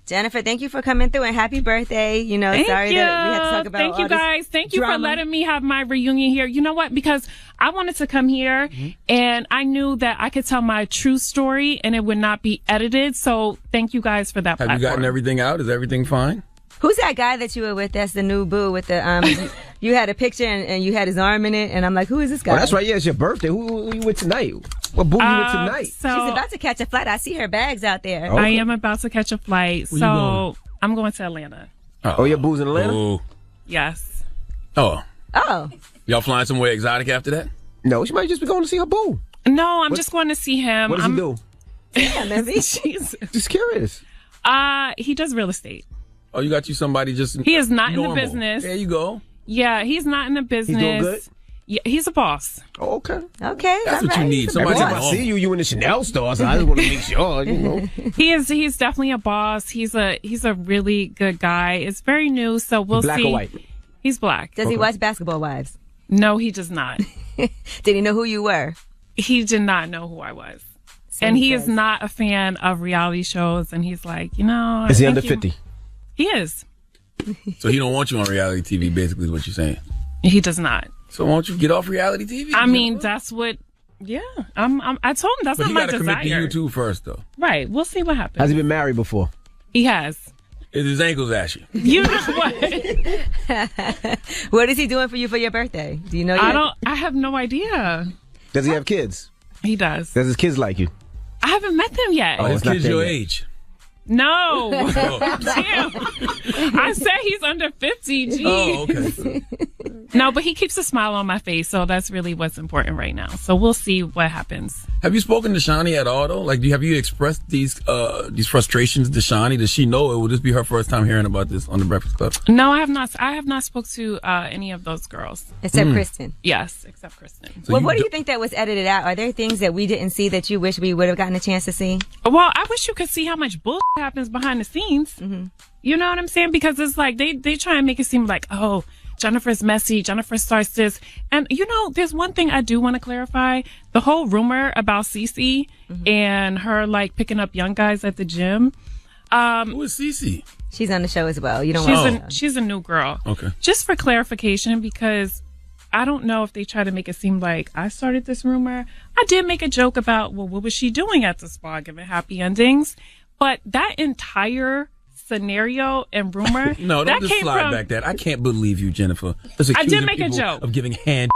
Jennifer, thank you for coming through, and happy birthday. Thank Sorry you. that we had to talk about Thank all you this guys. Thank you for drama. letting me have my reunion here. You know what? Because I wanted to come here and I knew that I could tell my true story and it would not be edited. So thank you guys for that Have platform. you gotten everything out? Is everything fine? Who's that guy that you were with? That's the new boo with the you had a picture and you had his arm in it, and I'm like, who is this guy? Oh, that's right. Yeah, it's your birthday. Who you with tonight? What boo you with tonight? She's about to catch a flight. I see her bags out there. I am about to catch a flight. Where you going? So I'm going to Atlanta. Oh, your boo's in Atlanta? Oh. Yes. Oh. Oh. Y'all flying somewhere exotic after that? No, she might just be going to see her boo. No, I'm just going to see him. What does he do? Yeah, maybe. Jesus. Just curious. He does real estate. Oh, you got you somebody just He is not in normal. the business. There you go. Yeah, he's not in the business. He's doing good? Yeah, he's a boss. Oh, okay. Okay. That's what you need. Somebody Every time I see you in the Chanel store, so I just want to make sure, you know. He's definitely a boss. He's a really good guy. It's very new, so we'll see. Black or white? He's black. Does he watch Basketball Wives? No, he does not. Did he know who you were? He did not know who I was. And he is not a fan of reality shows. And he's like, Is he under 50? He is. So he don't want you on reality TV, basically is what you're saying. He does not. So why don't you get off reality TV? I mean, that's what, yeah. I told him that's but not my desire. But he got to commit to YouTube first, though. Right. We'll see what happens. Has he been married before? He has. Is his ankles ashy? You know what? What is he doing for you for your birthday? Do you know? I have no idea. Does he have kids? He does. Does his kids like you? I haven't met them yet. Oh, his kids your age? No. Damn. I said he's under 50. Geez. Oh, okay. No, but he keeps a smile on my face, so that's really what's important right now. So we'll see what happens. Have you spoken to Shani at all, though? Like, have you expressed these frustrations to Shani? Does she know it? Will this be her first time hearing about this on the Breakfast Club? No, I have not. I have not spoke to any of those girls. Except Kristen. Yes, except Kristen. So what do you think that was edited out? Are there things that we didn't see that you wish we would have gotten a chance to see? Well, I wish you could see how much bullshit happens behind the scenes. Mm-hmm. You know what I'm saying? Because it's like they try and make it seem like, oh, Jennifer's messy. Jennifer starts this. And, there's one thing I do want to clarify. The whole rumor about Cece and her, like, picking up young guys at the gym. Who is Cece? She's on the show as well. You don't She's a new girl. Okay. Just for clarification, because I don't know if they try to make it seem like I started this rumor. I did make a joke about, well, what was she doing at the spa giving happy endings? But that entire scenario and rumor. No, don't just slide back that. I can't believe you, Jennifer. I did make a joke of giving hand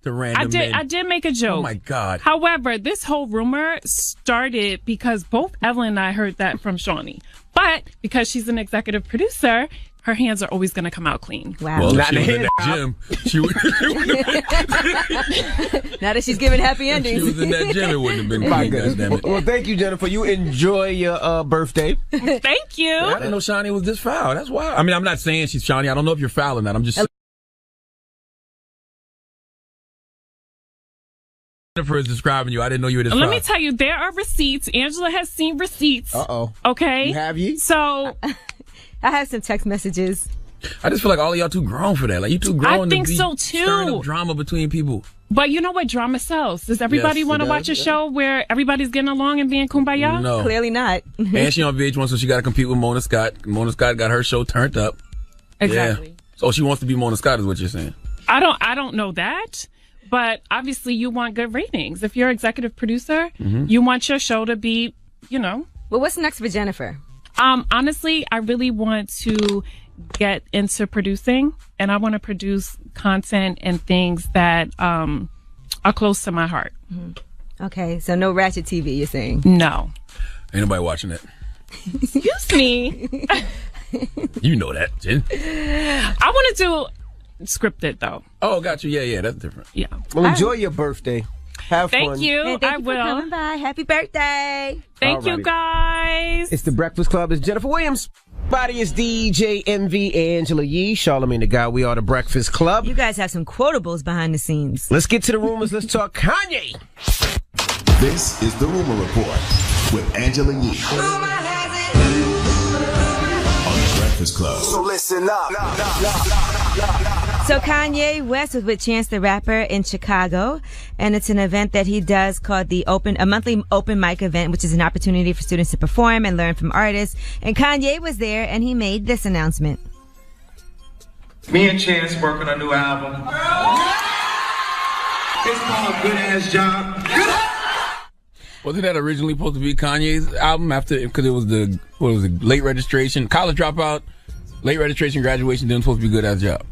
to random men. I did make a joke. Oh my God. However, this whole rumor started because both Evelyn and I heard that from Shawnee. But because she's an executive producer, her hands are always going to come out clean. Wow. Well, if she was in that gym, she would. Now that she's giving happy endings. If she was in that gym, it wouldn't have been clean, goddammit. Well, thank you, Jennifer. You enjoy your birthday. Thank you. I didn't know Shawnee was this foul. That's wild. I mean, I'm not saying she's Shawnee. I don't know if you're foul or not. I'm just saying. Jennifer is describing you. I didn't know you were this foul. Let me tell you, there are receipts. Angela has seen receipts. Uh-oh. Okay? You have ye? So I have some text messages. I just feel like all of y'all too grown for that. Like, you too grown I think to be so, too. stirring up drama between people. But you know what? Drama sells. Does everybody want to watch a show where everybody's getting along and being kumbaya? No. Clearly not. And she on VH1, so she got to compete with Mona Scott. Mona Scott got her show turned up. Exactly. Yeah. So she wants to be Mona Scott is what you're saying. I don't know that. But obviously you want good ratings. If you're executive producer, you want your show to be, Well, what's next for Jennifer? Honestly, I really want to get into producing, and I want to produce content and things that are close to my heart. Okay, so no Ratchet TV, you're saying? No. Ain't nobody watching that. Excuse me. You know that, Jen. I want to do scripted, though. Oh, got you. Yeah, that's different. Yeah. Well, enjoy your birthday. Have fun. Thank you. And thank I you will. for coming by. Happy birthday. Thank you, guys. It's the Breakfast Club. It's Jennifer Williams. Body is DJ MV Angela Yee, Charlamagne the Guy. We are the Breakfast Club. You guys have some quotables behind the scenes. Let's get to the rumors. Let's talk Kanye. This is the Rumor Report with Angela Yee on the Breakfast Club. So listen up. So Kanye West was with Chance the Rapper in Chicago, and it's an event that he does called a monthly open mic event, which is an opportunity for students to perform and learn from artists. And Kanye was there, and he made this announcement. Me and Chance work on a new album. It's called Good Ass Job. Wasn't that originally supposed to be Kanye's album because it was late registration, college dropout, late registration, graduation, then supposed to be Good Ass Job.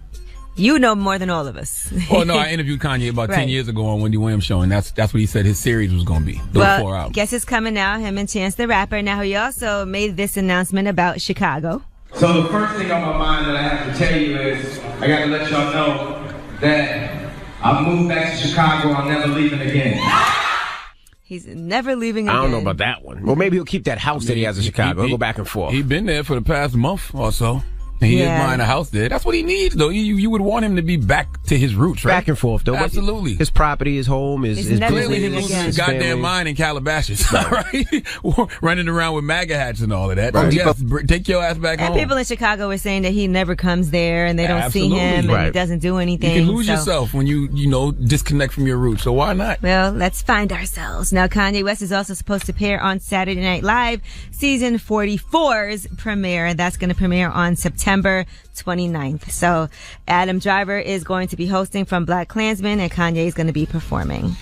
You know more than all of us. Oh, no, I interviewed Kanye about 10 years ago on Wendy Williams' show, and that's what he said his series was going to be. Those 4 albums. Guess it's coming out, him and Chance the Rapper. Now, he also made this announcement about Chicago. So the first thing on my mind that I have to tell you is, I got to let y'all know that I moved back to Chicago. I'm never leaving again. He's never leaving again. I don't know about that one. Well, maybe he'll keep that house that he has in Chicago. He'll go back and forth. He's been there for the past month or so. And he is buying a house there. That's what he needs, though. You would want him to be back to his roots, right? Back and forth, though. Absolutely. His property, his home, his clearly business, his goddamn family. mind in Calabasas, right? Running around with MAGA hats and all of that. Right. So yes, take your ass back And home. people in Chicago were saying that he never comes there and they don't see him and he doesn't do anything. You can lose yourself when you disconnect from your roots. So why not? Well, let's find ourselves. Now, Kanye West is also supposed to appear on Saturday Night Live season 44's premiere, and that's going to premiere on September 29th. So Adam Driver is going to be hosting from Black Klansman, and Kanye is going to be performing.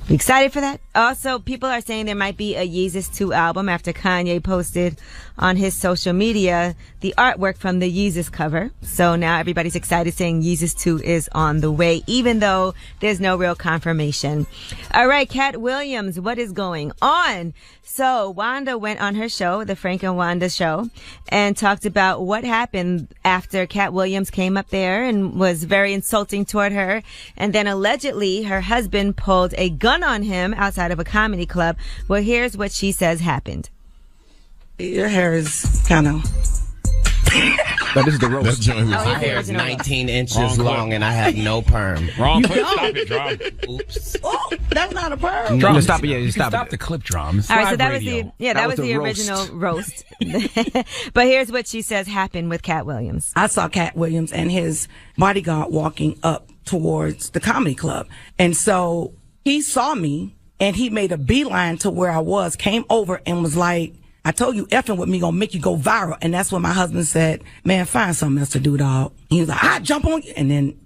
You excited for that? Also, people are saying there might be a Yeezus 2 album after Kanye posted on his social media the artwork from the Yeezus cover. So now everybody's excited, saying Yeezus 2 is on the way, even though there's no real confirmation. All right, Cat Williams, what is going on? So Wanda went on her show, the Frank and Wanda show, and talked about what happened after Cat Williams came up there and was very insulting toward her. And then allegedly her husband pulled a gun on him outside of a comedy club. Well, here's what she says happened. Your hair is kind of... No, this is the roast. My hair is 19 inches long and I have no perm. Wrong clip. Stop it, Drum. Oops. Oh, that's not a perm. Drum, stop it. Yeah, stop the clip, Drum. All right, so that was the original roast. But here's what she says happened with Cat Williams. I saw Cat Williams and his bodyguard walking up towards the comedy club. And so he saw me and he made a beeline to where I was, came over and was like, I told you effing with me gonna make you go viral. And that's when my husband said, man, find something else to do, dog. He was like, I jump on you. And then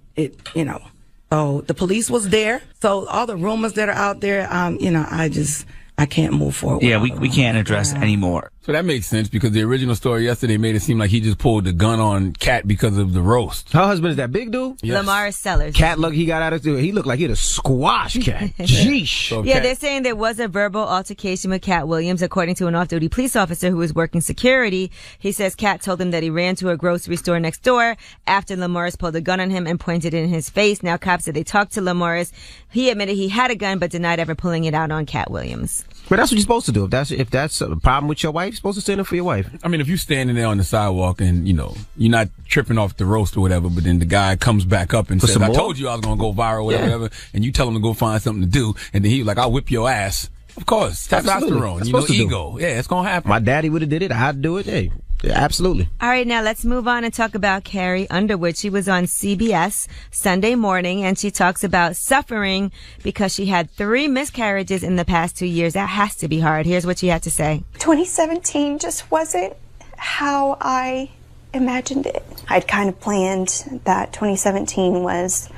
so the police was there. So all the rumors that are out there, I can't move forward. Yeah, we can't address anymore. So that makes sense because the original story yesterday made it seem like he just pulled the gun on Cat because of the roast. Her husband is that big dude? Yes. Lamar Sellers. Cat he got out of it. He looked like he'd have squashed Cat. Sheesh. So They're saying there was a verbal altercation with Cat Williams, according to an off-duty police officer who was working security. He says Cat told him that he ran to a grocery store next door after Lamar's pulled a gun on him and pointed it in his face. Now, cops said they talked to Lamar's. He admitted he had a gun, but denied ever pulling it out on Cat Williams. But that's what you're supposed to do. If that's a problem with your wife, you're supposed to stand up for your wife. I mean, if you're standing there on the sidewalk and, you're not tripping off the roast or whatever, but then the guy comes back up and says, I told you I was going to go viral, whatever, and you tell him to go find something to do, and then he's like, I'll whip your ass. Of course. Testosterone. Ego. Yeah, it's going to happen. My daddy would have did it. I'd do it. Hey. Yeah, absolutely. All right, now let's move on and talk about Carrie Underwood. She was on CBS Sunday morning, and she talks about suffering because she had 3 miscarriages in the past 2 years. That has to be hard. Here's what she had to say. 2017 just wasn't how I imagined it. I'd kind of planned that 2017 was,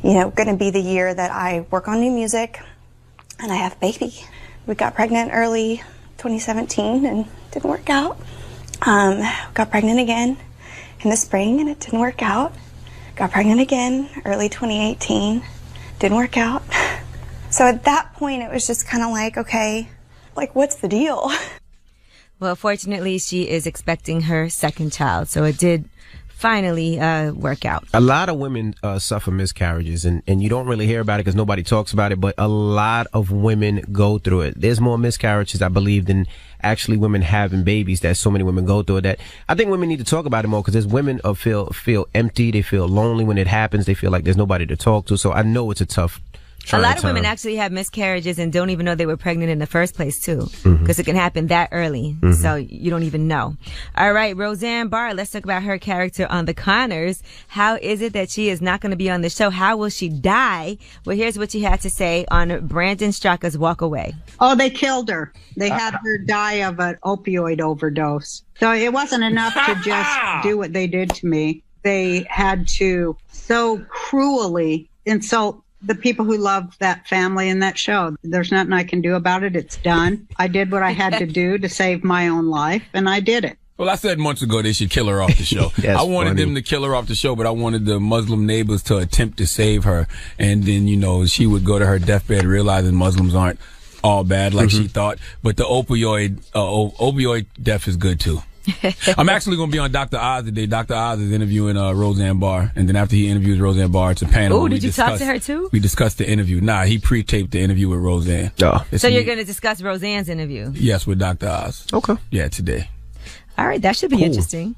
going to be the year that I work on new music and I have a baby. We got pregnant early 2017 and didn't work out. Got pregnant again in the spring and it didn't work out. Got pregnant again early 2018. Didn't work out. So at that point it was just kind of like, okay, what's the deal? Well, fortunately, she is expecting her second child, so it did finally work out. A lot of women suffer miscarriages, and you don't really hear about it because nobody talks about it, but a lot of women go through it. There's more miscarriages, I believe, than actually women having babies. That so many women go through it. That I think women need to talk about it more because there's women feel empty, they feel lonely when it happens, they feel like there's nobody to talk to. So I know it's a tough. A lot of women actually have miscarriages and don't even know they were pregnant in the first place, too, because it can happen that early. So you don't even know. All right, Roseanne Barr, let's talk about her character on The Conners. How is it that she is not going to be on the show? How will she die? Well, here's what she had to say on Brandon Straka's Walk Away. Oh, they killed her. They had her die of an opioid overdose. So it wasn't enough to just do what they did to me. They had to so cruelly insult the people who love that family and that show. There's nothing I can do about it. It's done. I did what I had to do to save my own life, and I did it. Well, I said months ago they should kill her off the show. I wanted them to kill her off the show, but I wanted the Muslim neighbors to attempt to save her. And then, she would go to her deathbed realizing Muslims aren't all bad like she thought. But the opioid death is good, too. I'm actually going to be on Dr. Oz today. Dr. Oz is interviewing Roseanne Barr, and then after he interviews Roseanne Barr, it's a panel. Oh, did you talk to her too? We discussed the interview. Nah, he pre-taped the interview with Roseanne. So you're going to discuss Roseanne's interview? Yes, with Dr. Oz. Okay. Yeah, today. All right, that should be interesting.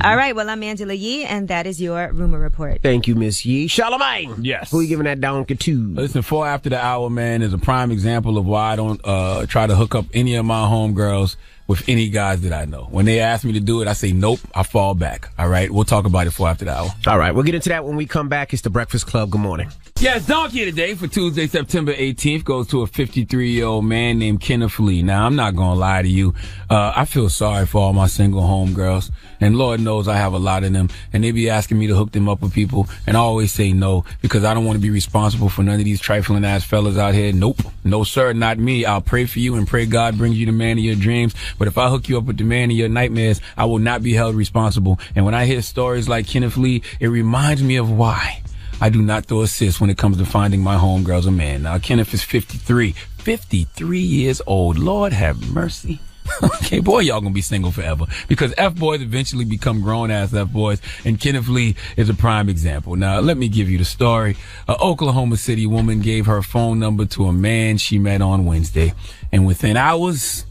All right, well, I'm Angela Yee, and that is your rumor report. Thank you, Miss Yee. Charlamagne. Yes. Who are you giving that donkey to? Listen, 4 after the hour, man, is a prime example of why I don't try to hook up any of my homegirls with any guys that I know. When they ask me to do it, I say nope. I fall back. All right, we'll talk about it 4 after the hour. All right, we'll get into that when we come back. It's the Breakfast Club. Good morning. Yes, Donkey of the Day for Tuesday, September 18th goes to a 53-year-old man named Kenneth Lee. Now, I'm not going to lie to you. I feel sorry for all my single homegirls, and Lord knows I have a lot of them, and they be asking me to hook them up with people, and I always say no because I don't want to be responsible for none of these trifling-ass fellas out here. Nope. No, sir, not me. I'll pray for you and pray God brings you the man of your dreams, but if I hook you up with the man of your nightmares, I will not be held responsible. And when I hear stories like Kenneth Lee, it reminds me of why I do not throw assists when it comes to finding my homegirls a man. Now, Kenneth is 53 years old. Lord have mercy. Okay, boy, y'all gonna be single forever because F-boys eventually become grown-ass F-boys, and Kenneth Lee is a prime example. Now, let me give you the story. An Oklahoma City woman gave her phone number to a man she met on Wednesday, and within hours,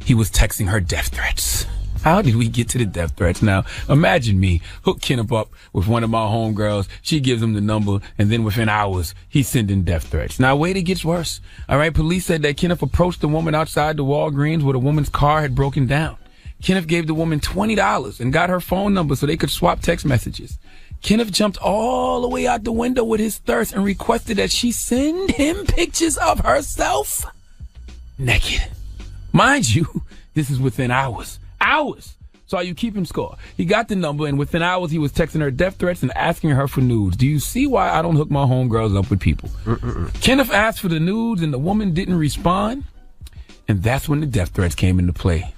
he was texting her death threats. How did we get to the death threats? Now, imagine me, hook Kenneth up with one of my homegirls. She gives him the number, and then within hours, he's sending death threats. Now, wait, it gets worse. All right, police said that Kenneth approached the woman outside the Walgreens where the woman's car had broken down. Kenneth gave the woman $20 and got her phone number so they could swap text messages. Kenneth jumped all the way out the window with his thirst and requested that she send him pictures of herself naked. Mind you, this is within hours. So you keeping score. He got the number, and within hours, he was texting her death threats and asking her for nudes. Do you see why I don't hook my homegirls up with people? Kenneth asked for the nudes, and the woman didn't respond. And that's when the death threats came into play.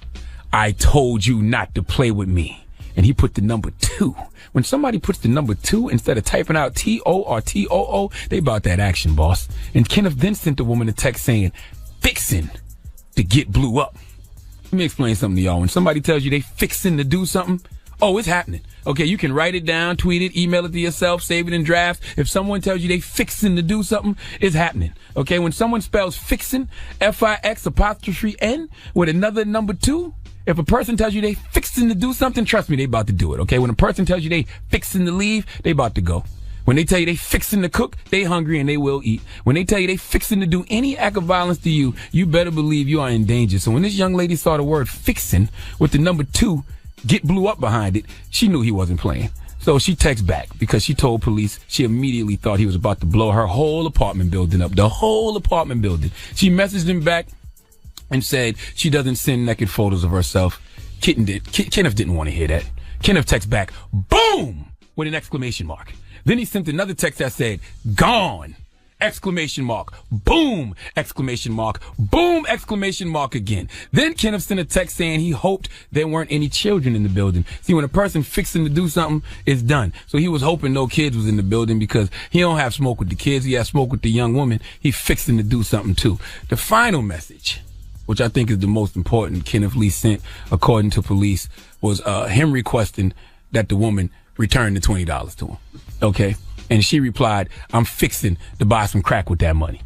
I told you not to play with me. And he put the number 2. When somebody puts the number 2 instead of typing out T-O or T-O-O, they about that action, boss. And Kenneth then sent the woman a text saying, fixin' to get blew up. Let me explain something to y'all. When somebody tells you they fixing to do something, oh, it's happening. Okay, you can write it down, tweet it, email it to yourself, save it in drafts. If someone tells you they fixing to do something, it's happening. Okay, when someone spells fixing, F-I-X''N, with another number 2, if a person tells you they fixing to do something, trust me, they about to do it. Okay, when a person tells you they fixing to leave, they about to go. When they tell you they fixing to cook, they hungry and they will eat. When they tell you they fixing to do any act of violence to you, you better believe you are in danger. So when this young lady saw the word fixing with the number 2, get blew up behind it, she knew he wasn't playing. So she texted back because she told police she immediately thought he was about to blow her whole apartment building up. The whole apartment building. She messaged him back and said she doesn't send naked photos of herself. Kenneth didn't want to hear that. Kenneth texted back, boom, with an exclamation mark. Then he sent another text that said, gone, exclamation mark, boom, exclamation mark, boom, exclamation mark again. Then Kenneth sent a text saying he hoped there weren't any children in the building. See, when a person fixing to do something, it's done. So he was hoping no kids was in the building because he don't have smoke with the kids. He has smoke with the young woman. He fixing to do something too. The final message, which I think is the most important Kenneth Lee sent, according to police, was him requesting that the woman return the $20 to him. Okay? And she replied, I'm fixing to buy some crack with that money.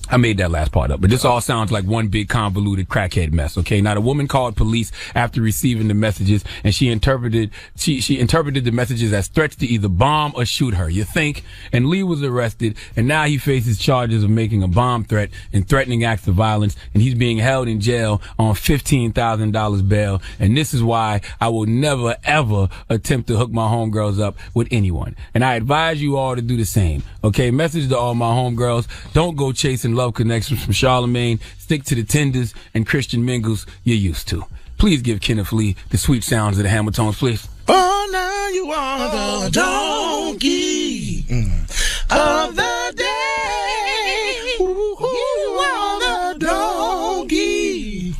I made that last part up, but this all sounds like one big convoluted crackhead mess. Okay. Now the woman called police after receiving the messages, and she interpreted the messages as threats to either bomb or shoot her. You think? And Lee was arrested, and now he faces charges of making a bomb threat and threatening acts of violence, and he's being held in jail on $15,000 bail. And this is why I will never ever attempt to hook my homegirls up with anyone. And I advise you all to do the same. Okay. Message to all my homegirls: don't go chasing love connections from Charlamagne. Stick to the tenders and Christian mingles you're used to. Please give Kenneth Lee the sweet sounds of the Hamiltones, please. Oh, now you are the donkey of the day. Ooh, you are the donkey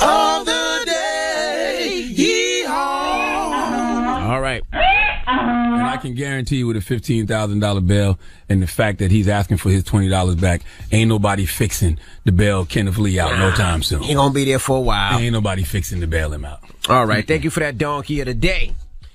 of the day. Yee-haw. All right. And I can guarantee you with a $15,000 bail and the fact that he's asking for his $20 back, ain't nobody fixing to bail Kenneth Lee out no time soon. He gonna be there for a while. Ain't nobody fixing to bail him out. All right. Thank you for that donkey of the day.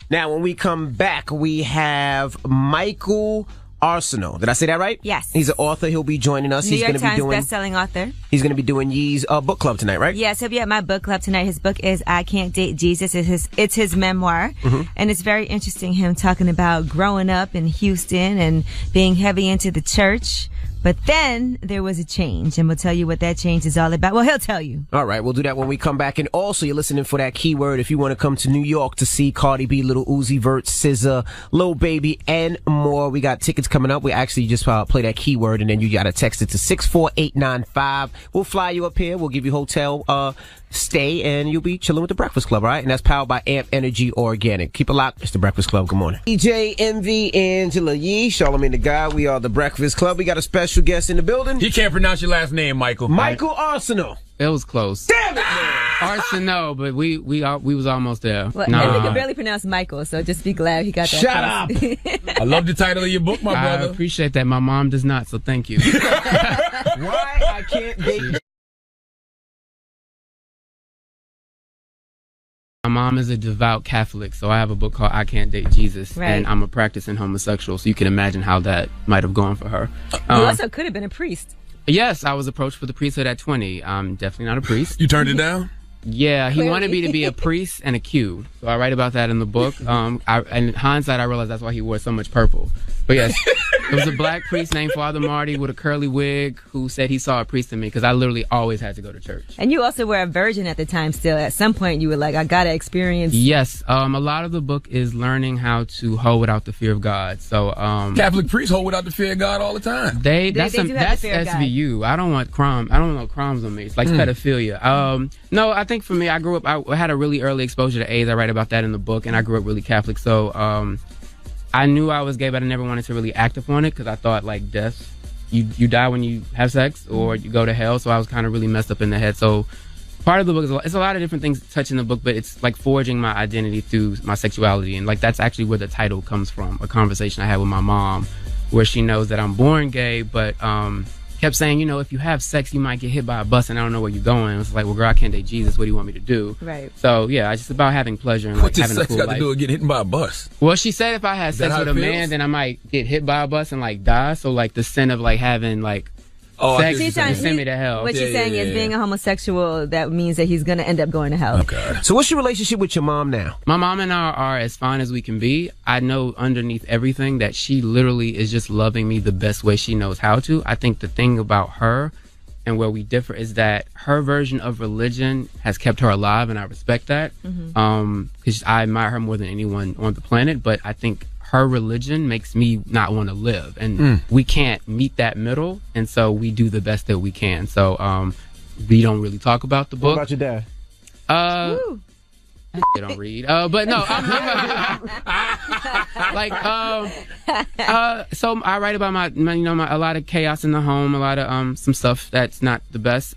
Now, when we come back, we have Michael Arsenal. Did I say that right? Yes. He's an author. He'll be joining us. New He's York going to be Times doing. best-selling author. He's going to be doing Yee's book club tonight, right? Yes, he'll be at my book club tonight. His book is I Can't Date Jesus. It's his memoir. And it's very interesting, him talking about growing up in Houston and being heavy into the church. But then there was a change, and we'll tell you what that change is all about. Well, he'll tell you. All right, we'll do that when we come back. And also, you're listening for that keyword if you want to come to New York to see Cardi B, Lil Uzi Vert, SZA, Lil Baby, and more. We got tickets coming up. We actually just play that keyword, and then you got to text it to 64895. We'll fly you up here. We'll give you hotel stay, and you'll be chilling with the Breakfast Club, all right? And that's powered by Amp Energy Organic. Keep it locked. It's the Breakfast Club. Good morning. DJ MV, Angela Yee, Charlamagne the God. We are the Breakfast Club. We got a special guest in the building. He can't pronounce your last name, Michael. Michael Arsenal. It was close. Damn it, man. Arsenal, but we was almost there. Well, and we can barely pronounce Michael, so just be glad he got that. Shut up. I love the title of your book, my brother. I appreciate that. My mom does not, so thank you. Why I Can't Date. My mom is a devout Catholic, so I have a book called I Can't Date Jesus, and I'm a practicing homosexual, so you can imagine how that might have gone for her. You also could have been a priest. Yes, I was approached for the priesthood at 20. I'm definitely not a priest. You turned it down? Yeah, he Clearly. wanted me to be a priest and a Q. So I write about that in the book. In hindsight, I realized that's why he wore so much purple. But yes, it was a black priest named Father Marty with a curly wig who said he saw a priest in me because I literally always had to go to church. And you also were a virgin at the time still. At some point, you were like, I got to experience. Yes, a lot of the book is learning how to hoe without the fear of God. So Catholic priests hoe without the fear of God all the time. That's do have the fear of God. SVU. I don't want no crimes on me. It's like pedophilia. No, I think for me, I grew up. I had a really early exposure to AIDS. I write about that in the book, and I grew up really Catholic. So I knew I was gay, but I never wanted to really act upon it because I thought like death, you die when you have sex or you go to hell. So I was kind of really messed up in the head. So part of the book is it's a lot of different things touching the book, but it's like forging my identity through my sexuality, and like that's actually where the title comes from. A conversation I had with my mom, where she knows that I'm born gay, but kept saying, if you have sex, you might get hit by a bus, and I don't know where you're going. It was like, well, girl, I can't date Jesus. What do you want me to do? Right. So yeah, it's just about having pleasure and like having a cool life. What does sex got to do with getting hit by a bus? Well, she said if I had sex with a man, then I might get hit by a bus and like die. So like the sin of like having like sex would send me to hell. What she's saying is being a homosexual, that means that he's going to end up going to hell. Okay. So what's your relationship with your mom now? My mom and I are as fine as we can be. I know underneath everything that she literally is just loving me the best way she knows how to. I think the thing about her and where we differ is that her version of religion has kept her alive, and I respect that. Because I admire her more than anyone on the planet, but I think her religion makes me not want to live, and we can't meet that middle, and so we do the best that we can. So we don't really talk about the book. What about your dad? They don't read. But no, so I write about my a lot of chaos in the home, a lot of some stuff that's not the best.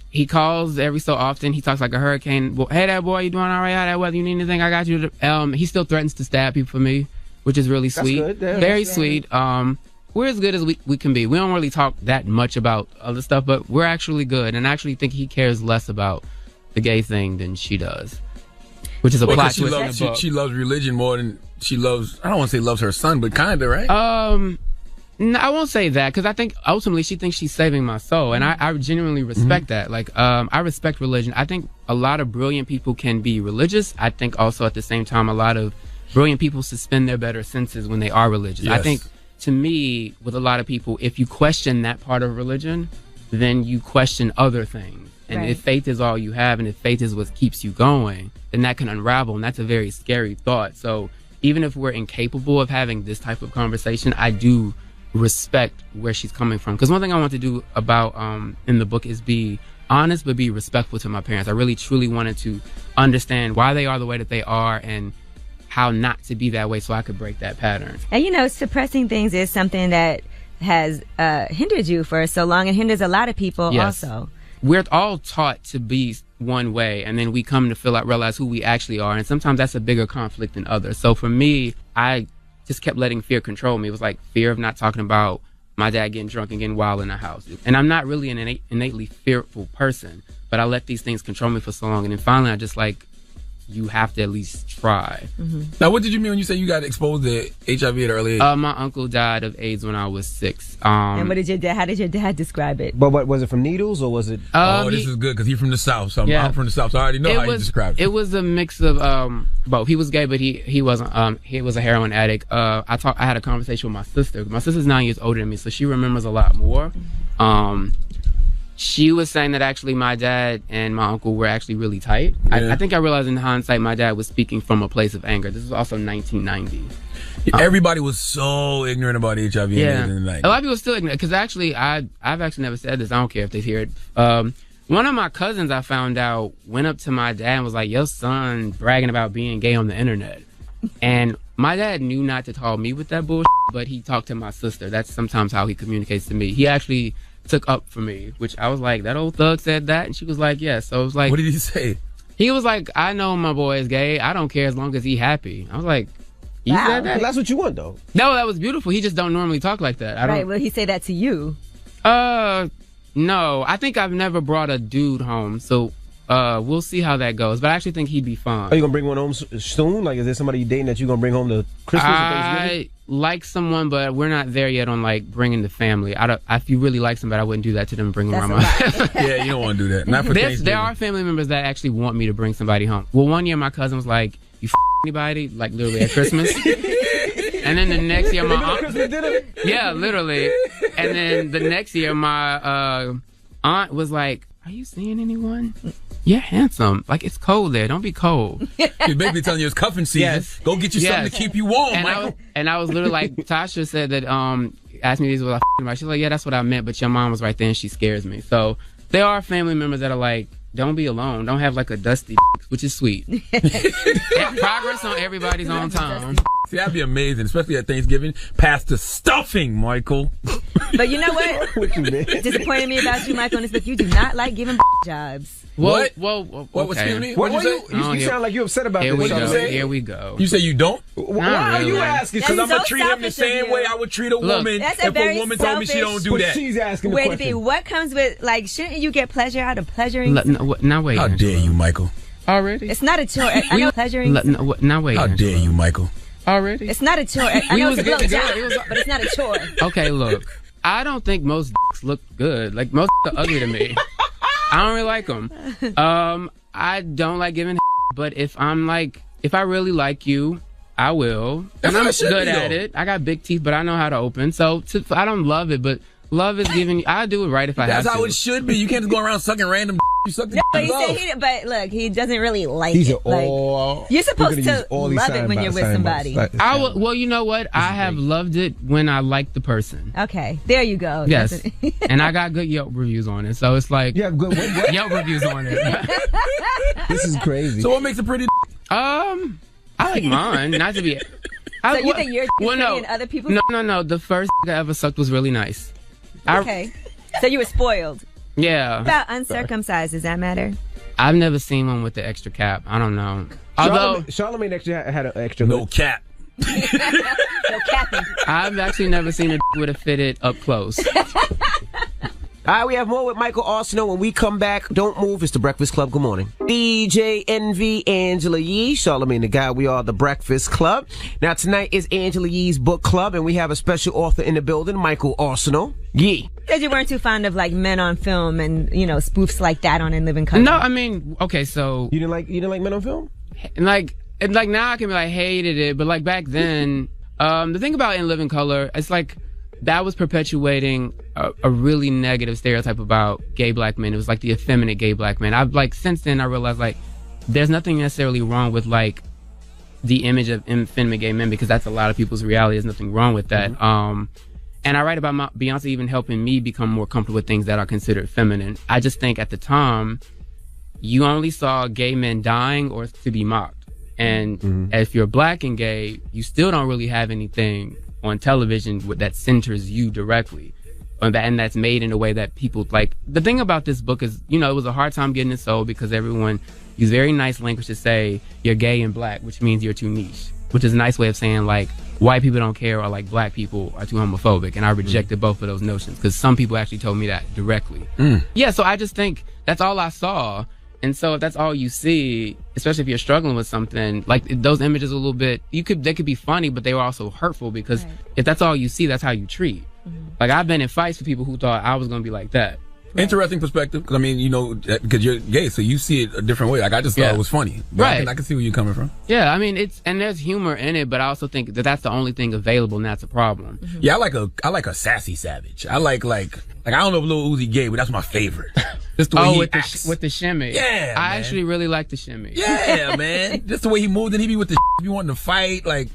He calls every so often. He talks like a hurricane. Well, hey, that boy, you doing all right? How that weather? You need anything? I got you. He still threatens to stab people for me, which is really sweet. That's good. Very sweet. We're as good as we can be. We don't really talk that much about other stuff, but we're actually good. And I actually think he cares less about the gay thing than she does, which is a plot twist in the book. She loves religion more than she loves, I don't want to say loves her son, but kind of, right? No, I won't say that, because I think ultimately she thinks she's saving my soul, and I genuinely respect that. Like, I respect religion. I think a lot of brilliant people can be religious. I think also at the same time a lot of brilliant people suspend their better senses when they are religious. Yes. I think, to me, with a lot of people, if you question that part of religion, then you question other things. And if faith is all you have, and if faith is what keeps you going, then that can unravel, and that's a very scary thought. So even if we're incapable of having this type of conversation, I do respect where she's coming from. Because one thing I want to do about in the book is be honest, but be respectful to my parents. I really truly wanted to understand why they are the way that they are, and how not to be that way, so I could break that pattern. And suppressing things is something that has hindered you for so long, and hinders a lot of people also. We're all taught to be one way, and then we come to realize who we actually are, and sometimes that's a bigger conflict than others. So for me, I just kept letting fear control me. It was like fear of not talking about my dad getting drunk and getting wild in the house. And I'm not really an innately fearful person, but I let these things control me for so long, and then finally I just you have to at least try. Now, what did you mean when you say you got exposed to HIV at an early age? My uncle died of AIDS when I was 6. And how did your dad describe it? But what was it, from needles or was it? This is good because he's from the South. So I'm from the South, so I already know how you describe it. It was a mix of both. He was gay, but he wasn't. He was a heroin addict. I had a conversation with my sister. My sister's 9 years older than me, so she remembers a lot more. She was saying that actually my dad and my uncle were actually really tight. I think I realized in hindsight my dad was speaking from a place of anger. This was also 1990. Everybody was so ignorant about HIV. Yeah, in the 90s. a lot of people still ignorant. Because actually, I've actually never said this. I don't care if they hear it. One of my cousins I found out went up to my dad and was like, "Your son bragging about being gay on the internet." And my dad knew not to call me with that bullshit, but he talked to my sister. That's sometimes how he communicates to me. He actually took up for me, which I was like, that old thug said that, and she was like, yes. So it was like, what did he say? He was like, I know my boy is gay. I don't care as long as he happy. I was like, he said that? Well, that's what you want, though. No, that was beautiful. He just don't normally talk like that. Right? Will he say that to you? No. I think I've never brought a dude home, so we'll see how that goes. But I actually think he'd be fine. Are you gonna bring one home soon? Like, is there somebody you dating that you're gonna bring home to Christmas or Thanksgiving? I like someone, but we're not there yet on like bringing the family. If you really like somebody, I wouldn't do that to them and bring them around. Yeah, you don't want to do that. Not for Thanksgiving. There are family members that actually want me to bring somebody home. Well, one year my cousin was like, "You anybody?" Like literally at Christmas. And then the next year, my aunt, yeah, literally. And then the next year, my aunt was like, "Are you seeing anyone? You're handsome. Like, it's cold there. Don't be cold." She's basically telling you it's cuffing season. Yes. Go get you something to keep you warm, Michael. And I was literally like, Tasha said that, asked me these what I about. She's like, yeah, that's what I meant, but your mom was right there and she scares me. So there are family members that are like, don't be alone. Don't have like a dusty which is sweet. Progress on everybody's own time. See, that'd be amazing, especially at Thanksgiving. Pass the stuffing, Michael. But you know what? Disappointed me about you, Michael, in this book. You do not like giving jobs. What? Whoa, what was okay. What did you say? You sound like you're upset about Here this. Here we go. You say you don't? Why are you asking? Because I'm going to treat him the same way I would treat a woman if a woman told me she don't do that. She's asking the question. question. What comes with, like, shouldn't you get pleasure out of pleasuring? Now wait. How dare you, Michael? Already? It's not a chore. I know pleasuring. Now wait. How dare you, Michael? Already? It's not a chore. I know it's a blowjob, but it's not a chore. Okay, look. I don't think most dicks look good. Like, most are ugly to me. I don't really like them. I don't like giving but if I really like you, I will. And I'm good at it. I got big teeth, but I know how to open. So I don't love it, but love is giving you. I do it right if I have to. That's how it should be. You can't just go around sucking random. You suck the but look, he doesn't really like it. You're supposed to love it when you're with somebody. Well, you know what? I have loved it when I like the person. Okay, there you go. Yes, and I got good Yelp reviews on it, so it's like you have good what? Yelp reviews on it. This is crazy. So what makes a pretty? I like mine. Not to be. So you think you're and other people? No. The first I ever sucked was really nice. Okay, so you were spoiled. Yeah. About uncircumcised, does that matter? I've never seen one with the extra cap. I don't know. Although Charlamagne actually had an extra no cap. No capping. I've actually never seen it with a fitted up close. All right, we have more with Michael Arceneaux. When we come back, don't move. It's The Breakfast Club. Good morning. DJ Envy, Angela Yee, Charlamagne the Guy. We are The Breakfast Club. Now, tonight is Angela Yee's book club, and we have a special author in the building, Michael Arceneaux. Yee. Because you weren't too fond of, like, men on film and, spoofs like that on In Living Color. No, I mean, okay, so... You didn't like men on film? And like now I can be like, hated it, but like back then, the thing about In Living Color, it's like... that was perpetuating a really negative stereotype about gay black men. It was like the effeminate gay black man. Since then I realized like there's nothing necessarily wrong with like the image of effeminate gay men because that's a lot of people's reality. There's nothing wrong with that. Mm-hmm. And I write about Beyonce even helping me become more comfortable with things that are considered feminine. I just think at the time you only saw gay men dying or to be mocked. And if you're black and gay, you still don't really have anything on television that centers you directly. And that's made in a way that people like. The thing about this book is, it was a hard time getting it sold because everyone used very nice language to say you're gay and black, which means you're too niche, which is a nice way of saying like white people don't care or like black people are too homophobic. And I rejected both of those notions because some people actually told me that directly. Yeah, so I just think that's all I saw. And so if that's all you see, especially if you're struggling with something, like those images a little bit, they could be funny, but they were also hurtful because if that's all you see, that's how you treat. Like I've been in fights with people who thought I was going to be like that. Interesting perspective. Because I mean, you know, because you're gay, so you see it a different way. Like I just thought it was funny. But I can see where you're coming from. Yeah, I mean, and there's humor in it, but I also think that that's the only thing available, and that's a problem. Yeah, I like a sassy savage. I like I don't know if Lil Uzi gay, but that's my favorite. Just the way he acts. with the shimmy. Yeah, I actually really like the shimmy. Yeah, man. Just the way he moved, and he be with the be wanting to fight, like.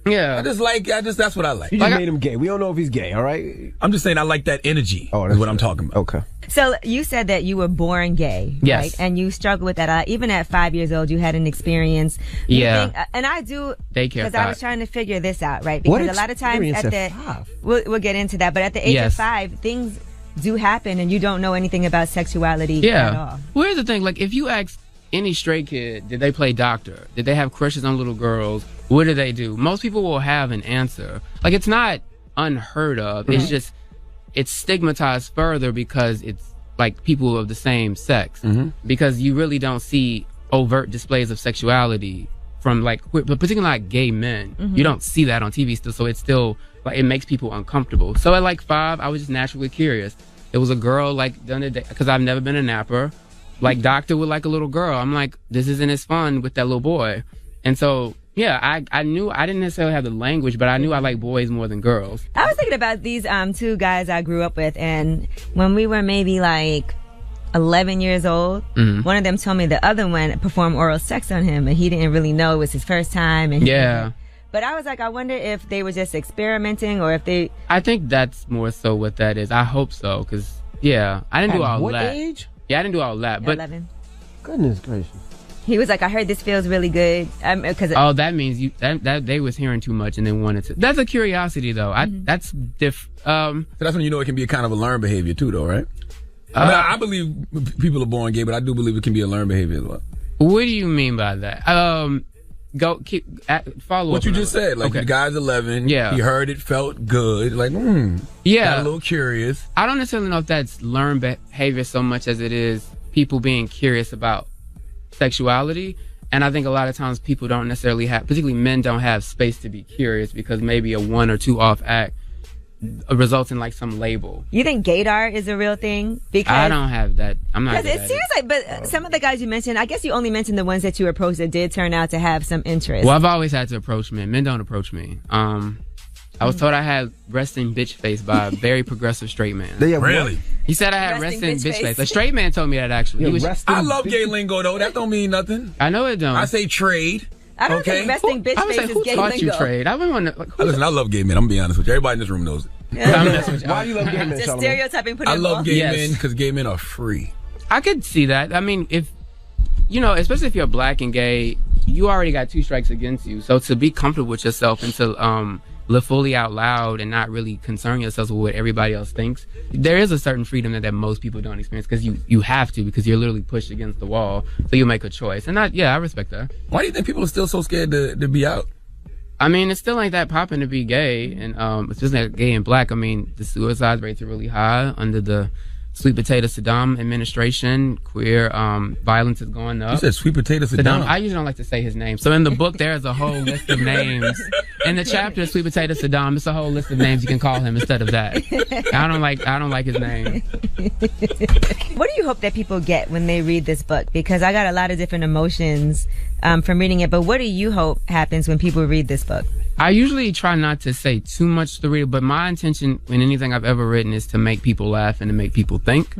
Yeah. That's what I like. You just made him gay. We don't know if he's gay, all right? I'm just saying I like that energy. Oh, that's what I'm talking about. Okay. So you said that you were born gay, yes, right? And you struggled with that. Even at 5 years old, you had an experience. And I do, because I was trying to figure this out, right? Because a lot of times we'll get into that, but at the age of 5, things do happen and you don't know anything about sexuality at all. Well, here's the thing. Like, if you ask any straight kid, did they play doctor? Did they have crushes on little girls? What do they do? Most people will have an answer. Like, it's not unheard of. It's just, it's stigmatized further because it's like people of the same sex. Because you really don't see overt displays of sexuality from like, particularly like gay men. You don't see that on TV still. So it's still like, it makes people uncomfortable. So at like 5, I was just naturally curious. It was a girl like the other day, because I've never been a napper. Like doctor with like a little girl. I'm like, this isn't as fun with that little boy. And so, yeah, I knew I didn't necessarily have the language, but I knew I like boys more than girls. I was thinking about these 2 guys I grew up with, and when we were maybe like 11 years old, one of them told me the other one performed oral sex on him, and he didn't really know it was his first time. And but I was like, I wonder if they were just experimenting or if they... I think that's more so what that is. I hope so, because, I didn't do all that. What age? Yeah, I didn't do all that, but 11. Goodness gracious. He was like, I heard this feels really good. That means that they was hearing too much and they wanted to. That's a curiosity, though. That's so that's when you know it can be a kind of a learned behavior too, though, right? I mean, I believe people are born gay, but I do believe it can be a learned behavior as well. What do you mean by that? Follow what up you just said. Like the guy's 11. Yeah, he heard it, felt good. Like, got a little curious. I don't necessarily know if that's learned behavior so much as it is people being curious about sexuality. And I think a lot of times people don't necessarily have, particularly men, don't have space to be curious because maybe a 1 or 2 off act results in like some label. You think gaydar is a real thing? Because I don't have that. I'm not. It seems like, but some of the guys you mentioned, I guess you only mentioned the ones that you approached that did turn out to have some interest. Well, I've always had to approach men. Men don't approach me. I was told I had resting bitch face by a very progressive straight man. Really? He said I had resting bitch face. A straight man told me that actually. I love gay lingo though. That don't mean nothing. I know it don't. I say trade. I don't think resting bitch face is gay lingo. Who taught you trade? Listen, I love gay men. I'm gonna be honest with you. Everybody in this room knows it. Why do you love gay men? Just stereotyping. I love gay men because gay men are free. I could see that. I mean, if especially if you're black and gay, you already got 2 strikes against you. So to be comfortable with yourself and to live fully out loud and not really concern yourself with what everybody else thinks, there is a certain freedom that most people don't experience because you have to, because you're literally pushed against the wall. So you make a choice. And I respect that. Why do you think people are still so scared to be out? I mean, it's still ain't that popping to be gay, and it's just like gay and black. I mean, the suicide rates are really high under the Sweet Potato Saddam administration. Queer violence is going up. You said Sweet Potato Saddam? I usually don't like to say his name. So in the book, there's a whole list of names. In the chapter, Sweet Potato Saddam, it's a whole list of names you can call him instead of that. I don't like his name. What do you hope that people get when they read this book? Because I got a lot of different emotions from reading it. But what do you hope happens when people read this book? I usually try not to say too much to the reader, but my intention in anything I've ever written is to make people laugh and to make people think.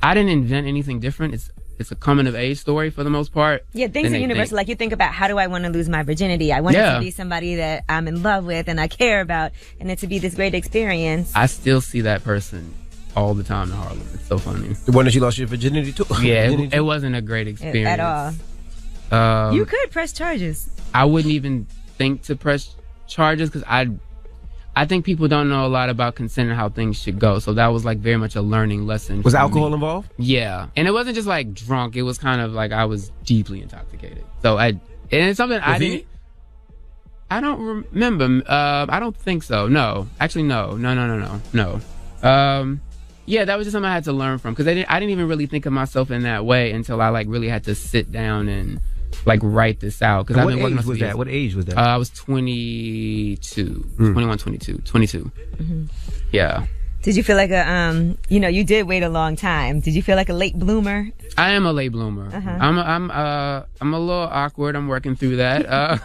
I didn't invent anything different. It's a coming of age story for the most part. Yeah, things are universal. Like you think about, how do I want to lose my virginity? I want it to be somebody that I'm in love with and I care about, and it to be this great experience. I still see that person all the time in Harlem. It's so funny. The one that you lost your virginity to? Yeah, it wasn't a great experience. At all. You could press charges. I wouldn't even think to press charges because I think people don't know a lot about consent and how things should go. So that was like very much a learning lesson. Was alcohol involved? Yeah. And it wasn't just like drunk. It was kind of like I was deeply intoxicated. So and it's something I don't remember. I don't think so. No. Actually, no. Yeah, that was just something I had to learn from because I didn't even really think of myself in that way until I like really had to sit down and like write this out. Because What age was that? What age was that? I was 22, 21, 22. Mhm. Yeah. Did you feel like you did wait a long time. Did you feel like a late bloomer? I am a late bloomer. Uh-huh. I'm a little awkward. I'm working through that.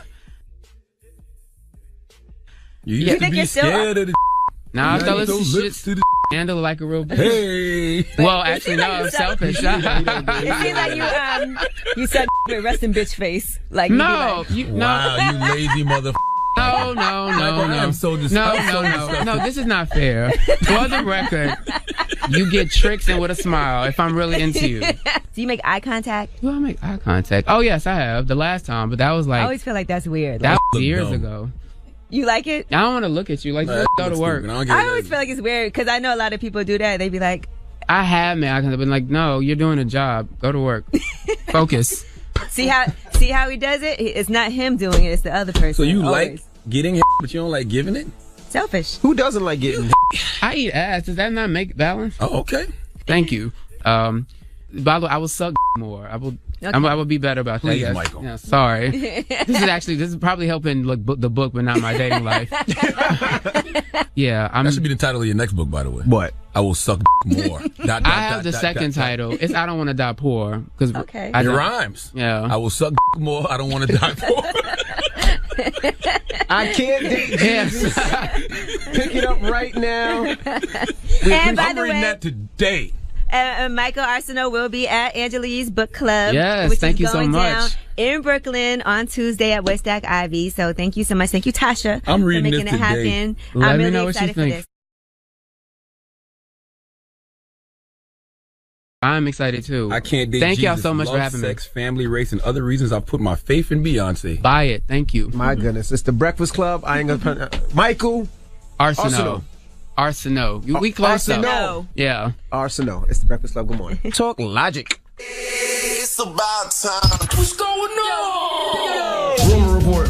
You used to think be you're still scared of the Nah, Now fellas, those shit lips to the handle like a real bitch. Hey. Well, actually, no, I'm selfish. It seems like you said with resting bitch face. Like No, Wow, you lazy mother. No. I'm so disgusted. No, this is not fair. For the record, you get tricks and with a smile if I'm really into you. Do you make eye contact? Do I make eye contact? Oh, yes, I have. The last time, but that was I like, always feel like that's weird. that Like, was years dumb. ago. you like it? I don't want to look at you. Like, Nah, go to looks work. stupid. I don't get I it. always feel like it's weird because I know a lot of people do that. They be like, I have made eye contact, but like, no, you're doing a job. Go to work. Focus. see how he does it? It's not him doing it. It's the other person. So you Always. like getting but you don't like giving it? selfish. Who doesn't like getting? I eat ass. Does that not make balance? Oh, okay. Thank you. By the way, I will suck more. I will. Okay. I will be better about that. Please, Yes. Michael. Yeah, sorry. This is probably helping the book, but not my dating life. Yeah, That should be the title of your next book, by the way. What? I will suck more. I have the second title. It's I don't want to die poor because Okay. It rhymes. Yeah. I will suck more. I don't want to die poor. I can't date Jesus. Pick it up right now. And by I'm the reading way, that today. Michael Arsenault will be at Angela's Book Club. Yes, which thank is you so going much. down in Brooklyn on Tuesday at West Stack Ivy. So thank you so much. Thank you, Tasha, I'm reading for making this it today. happen. Let I'm me really know what you excited for think. this. I'm excited too. I can't date Thank y'all Jesus. so much Love, for having sex, family, race, and other reasons I've put my faith in Beyonce. me. Buy it. Thank you. My goodness, it's the Breakfast Club. I ain't gonna. Michael Arsenault. We close up. No. Yeah. Arsenault. It's the Breakfast Club. Good morning. Talk logic. It's about time. What's going on?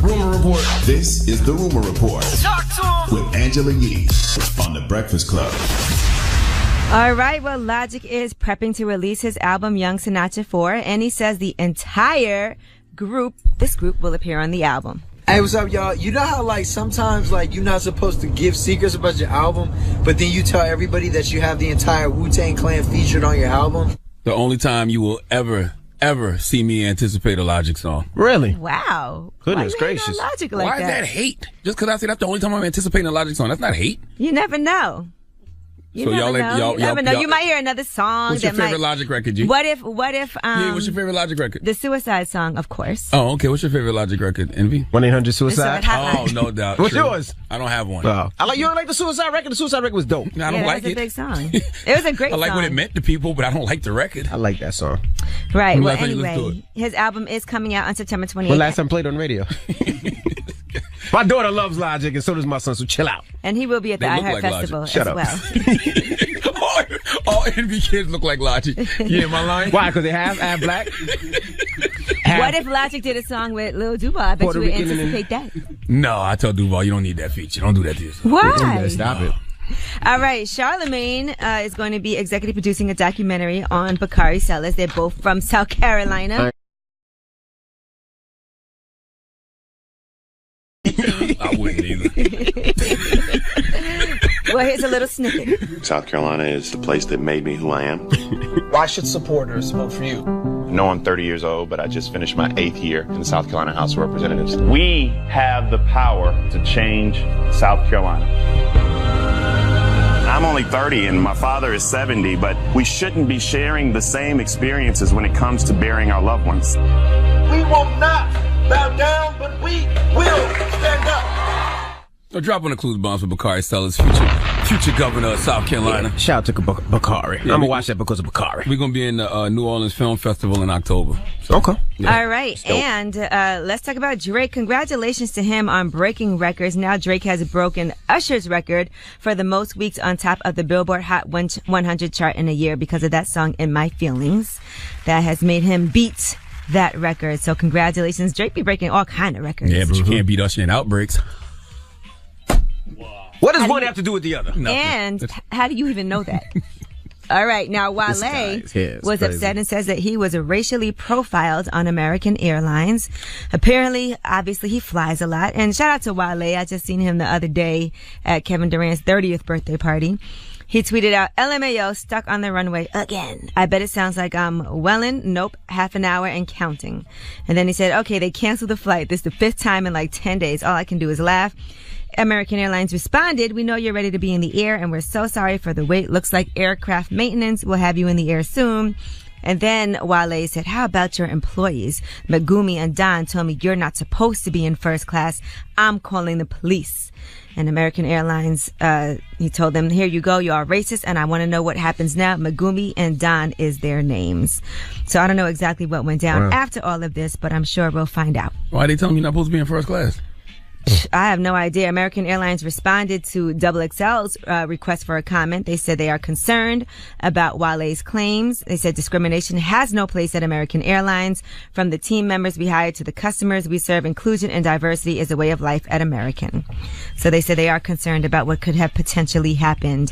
Rumor report. This is the Rumor Report Talk to him. with Angela Yee on the Breakfast Club. All right. Well, Logic is prepping to release his album Young Sinatra 4, and he says the entire this group will appear on the album. Hey, what's up, y'all? You know how, like, sometimes, like, you're not supposed to give secrets about your album, but then you tell everybody that you have the entire Wu-Tang Clan featured on your album? The only time you will ever see me anticipate a Logic song. Really? Wow. Goodness Why you hate gracious. on Logic like Why is that hate? Just because I say that's the only time I'm anticipating a Logic song. That's not hate. You never know. You So never y'all know. like- y'all- You never y'all- know. y'all- You might hear another song What's your that might. favorite Logic record, G? What if Yeah, what's your favorite Logic record? the Suicide song, of course. Oh, okay. What's your favorite Logic record, Envy? 1-800-SUICIDE. Oh, no doubt. What's True. yours? I don't have one. Oh. You don't like the Suicide record? The Suicide record was dope. I don't Yeah, like that's it. a big song. It was a great I like song. what it meant to people, but I don't like the record. I like that song. Right. When Well, last time you listened to anyway, his album is coming out on September 28th. When last time played on radio? My daughter loves Logic, and so does my son, so chill out. And he will be at the They look iHeart like Festival Logic. Shut as up. well. All Envy kids look like Logic. Yeah, am I lying? Why? Because they have black? What if Logic did a song with Lil Duval? I bet Puerto you would Rican and- anticipate that. No, I tell Duval, you don't need that feature. Don't do that to yourself. Why? Stop it. All right, Charlemagne is going to be executive producing a documentary on Bakari Sellers. They're both from South Carolina. I wouldn't either. Well, here's a little snippet. South Carolina is the place that made me who I am. Why should supporters vote for you? I know I'm 30 years old, but I just finished my 8th year in the South Carolina House of Representatives. We have the power to change South Carolina. I'm only 30 and my father is 70, but we shouldn't be sharing the same experiences when it comes to burying our loved ones. We will not bow down, but we will stand up. So drop on the clues bombs for Bakari Sellers, future governor of South Carolina. Shout out to Bakari. I'm going to watch that because of Bakari. We're going to be in the New Orleans Film Festival in October. Okay. All right, and let's talk about Drake. Congratulations to him on breaking records. Now Drake has broken Usher's record for the most weeks on top of the Billboard Hot 100 chart in a year because of that song, In My Feelings. That has made him beat that record. So congratulations. Drake be breaking all kind of records. Yeah, but you can't beat Usher in Outbreaks. What does one have to do with the other? And how do you even know that? All right. Now, Wale was upset and says that he was racially profiled on American Airlines. Apparently, obviously, he flies a lot. And shout out to Wale. I just seen him the other day at Kevin Durant's 30th birthday party. He tweeted out, LMAO stuck on the runway again. I bet it sounds like I'm welling. Nope. Half an hour and counting. And then he said, okay, they canceled the flight. This is the 5th time in like 10 days. All I can do is laugh. American Airlines responded, we know you're ready to be in the air and we're so sorry for the wait. Looks like aircraft maintenance will have you in the air soon. And then Wale said, how about your employees? Megumi and Don told me you're not supposed to be in first class. I'm calling the police. And American Airlines, he told them, here you go. You are racist and I want to know what happens now. Megumi and Don is their names. So I don't know exactly what went down after all of this, but I'm sure we'll find out. Why are they telling me you're not supposed to be in first class? I have no idea. American Airlines responded to XXL's request for a comment. They said they are concerned about Wale's claims. They said discrimination has no place at American Airlines. From the team members we hire to the customers we serve, inclusion and diversity is a way of life at American. So they said they are concerned about what could have potentially happened.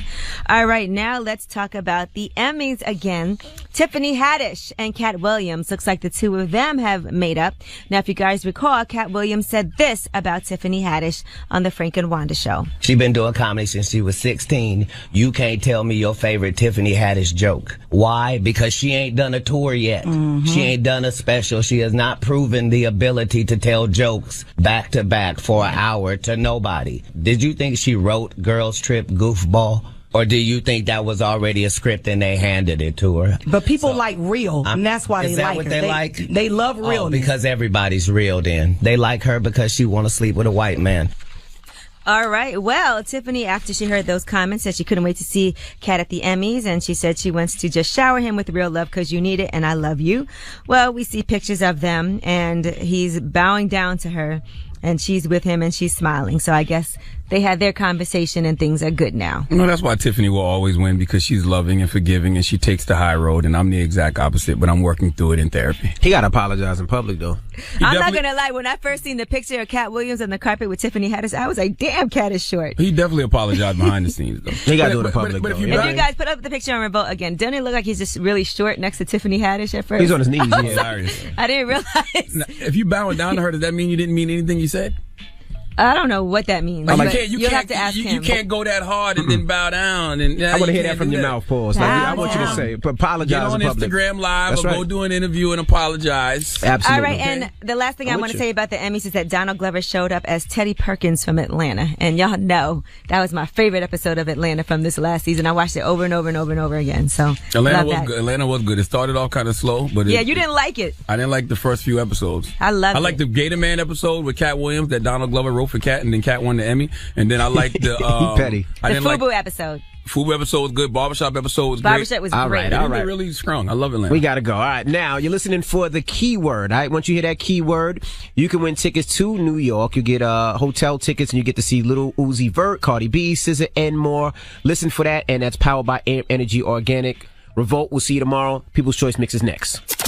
All right, now let's talk about the Emmys again. Tiffany Haddish and Cat Williams. Looks like the two of them have made up. Now, if you guys recall, Cat Williams said this about Tiffany Haddish on the Frank and Wanda show. She been doing comedy since she was 16. You can't tell me your favorite Tiffany Haddish joke. Why? Because she ain't done a tour yet. She ain't done a special. She has not proven the ability to tell jokes back to back for an hour to nobody. Did you think she wrote Girls Trip Goofball? Or do you think that was already a script and they handed it to her? But people like real, and that's why they like her. Is that what they like? They love real. Oh, because everybody's real then. They like her because she want to sleep with a white man. All right. Well, Tiffany, after she heard those comments, said she couldn't wait to see Cat at the Emmys, and she said she wants to just shower him with real love because you need it and I love you. Well, we see pictures of them, and he's bowing down to her, and she's with him, and she's smiling. So I guess they had their conversation and things are good now. No, that's why Tiffany will always win, because she's loving and forgiving and she takes the high road, and I'm the exact opposite, but I'm working through it in therapy. He got to apologize in public, though. I'm not going to lie. When I first seen the picture of Cat Williams on the carpet with Tiffany Haddish, I was like, damn, Cat is short. He definitely apologized behind the scenes, though. He got to do it in public, but though. If you guys put up the picture on Revolt again, doesn't it look like he's just really short next to Tiffany Haddish at first? He's on his knees, yeah. Hilarious. I didn't realize. Now, if you bowing down to her, does that mean you didn't mean anything you said? I don't know what that means. Like, you'll have to ask him. You can't go that hard and then bow down. And I want to hear that from your mouth, Paul. Like, I want you to say, apologize Get on in public. Instagram Live. That's or right. go do an interview and apologize. Absolutely. All right, and the last thing I want to say about the Emmys is that Donald Glover showed up as Teddy Perkins from Atlanta. And y'all know that was my favorite episode of Atlanta from this last season. I watched it over and over and over and over again. So Atlanta was good. Atlanta was good. It started off kind of slow, but you didn't like it. I didn't like the first few episodes. I loved it. I liked the Gator Man episode with Cat Williams that Donald Glover wrote for Cat, and then Cat won the Emmy. And then I liked the petty. The FUBU episode. FUBU episode was good. Barbershop episode was great. Barbershop was great. All right. Really strong. I love Atlanta. We got to go. All right. Now, you're listening for the keyword. All right. Once you hear that keyword, you can win tickets to New York. You get hotel tickets, and you get to see Lil Uzi Vert, Cardi B, SZA, and more. Listen for that, and that's powered by Amp Energy Organic. Revolt. We'll see you tomorrow. People's Choice Mix is next.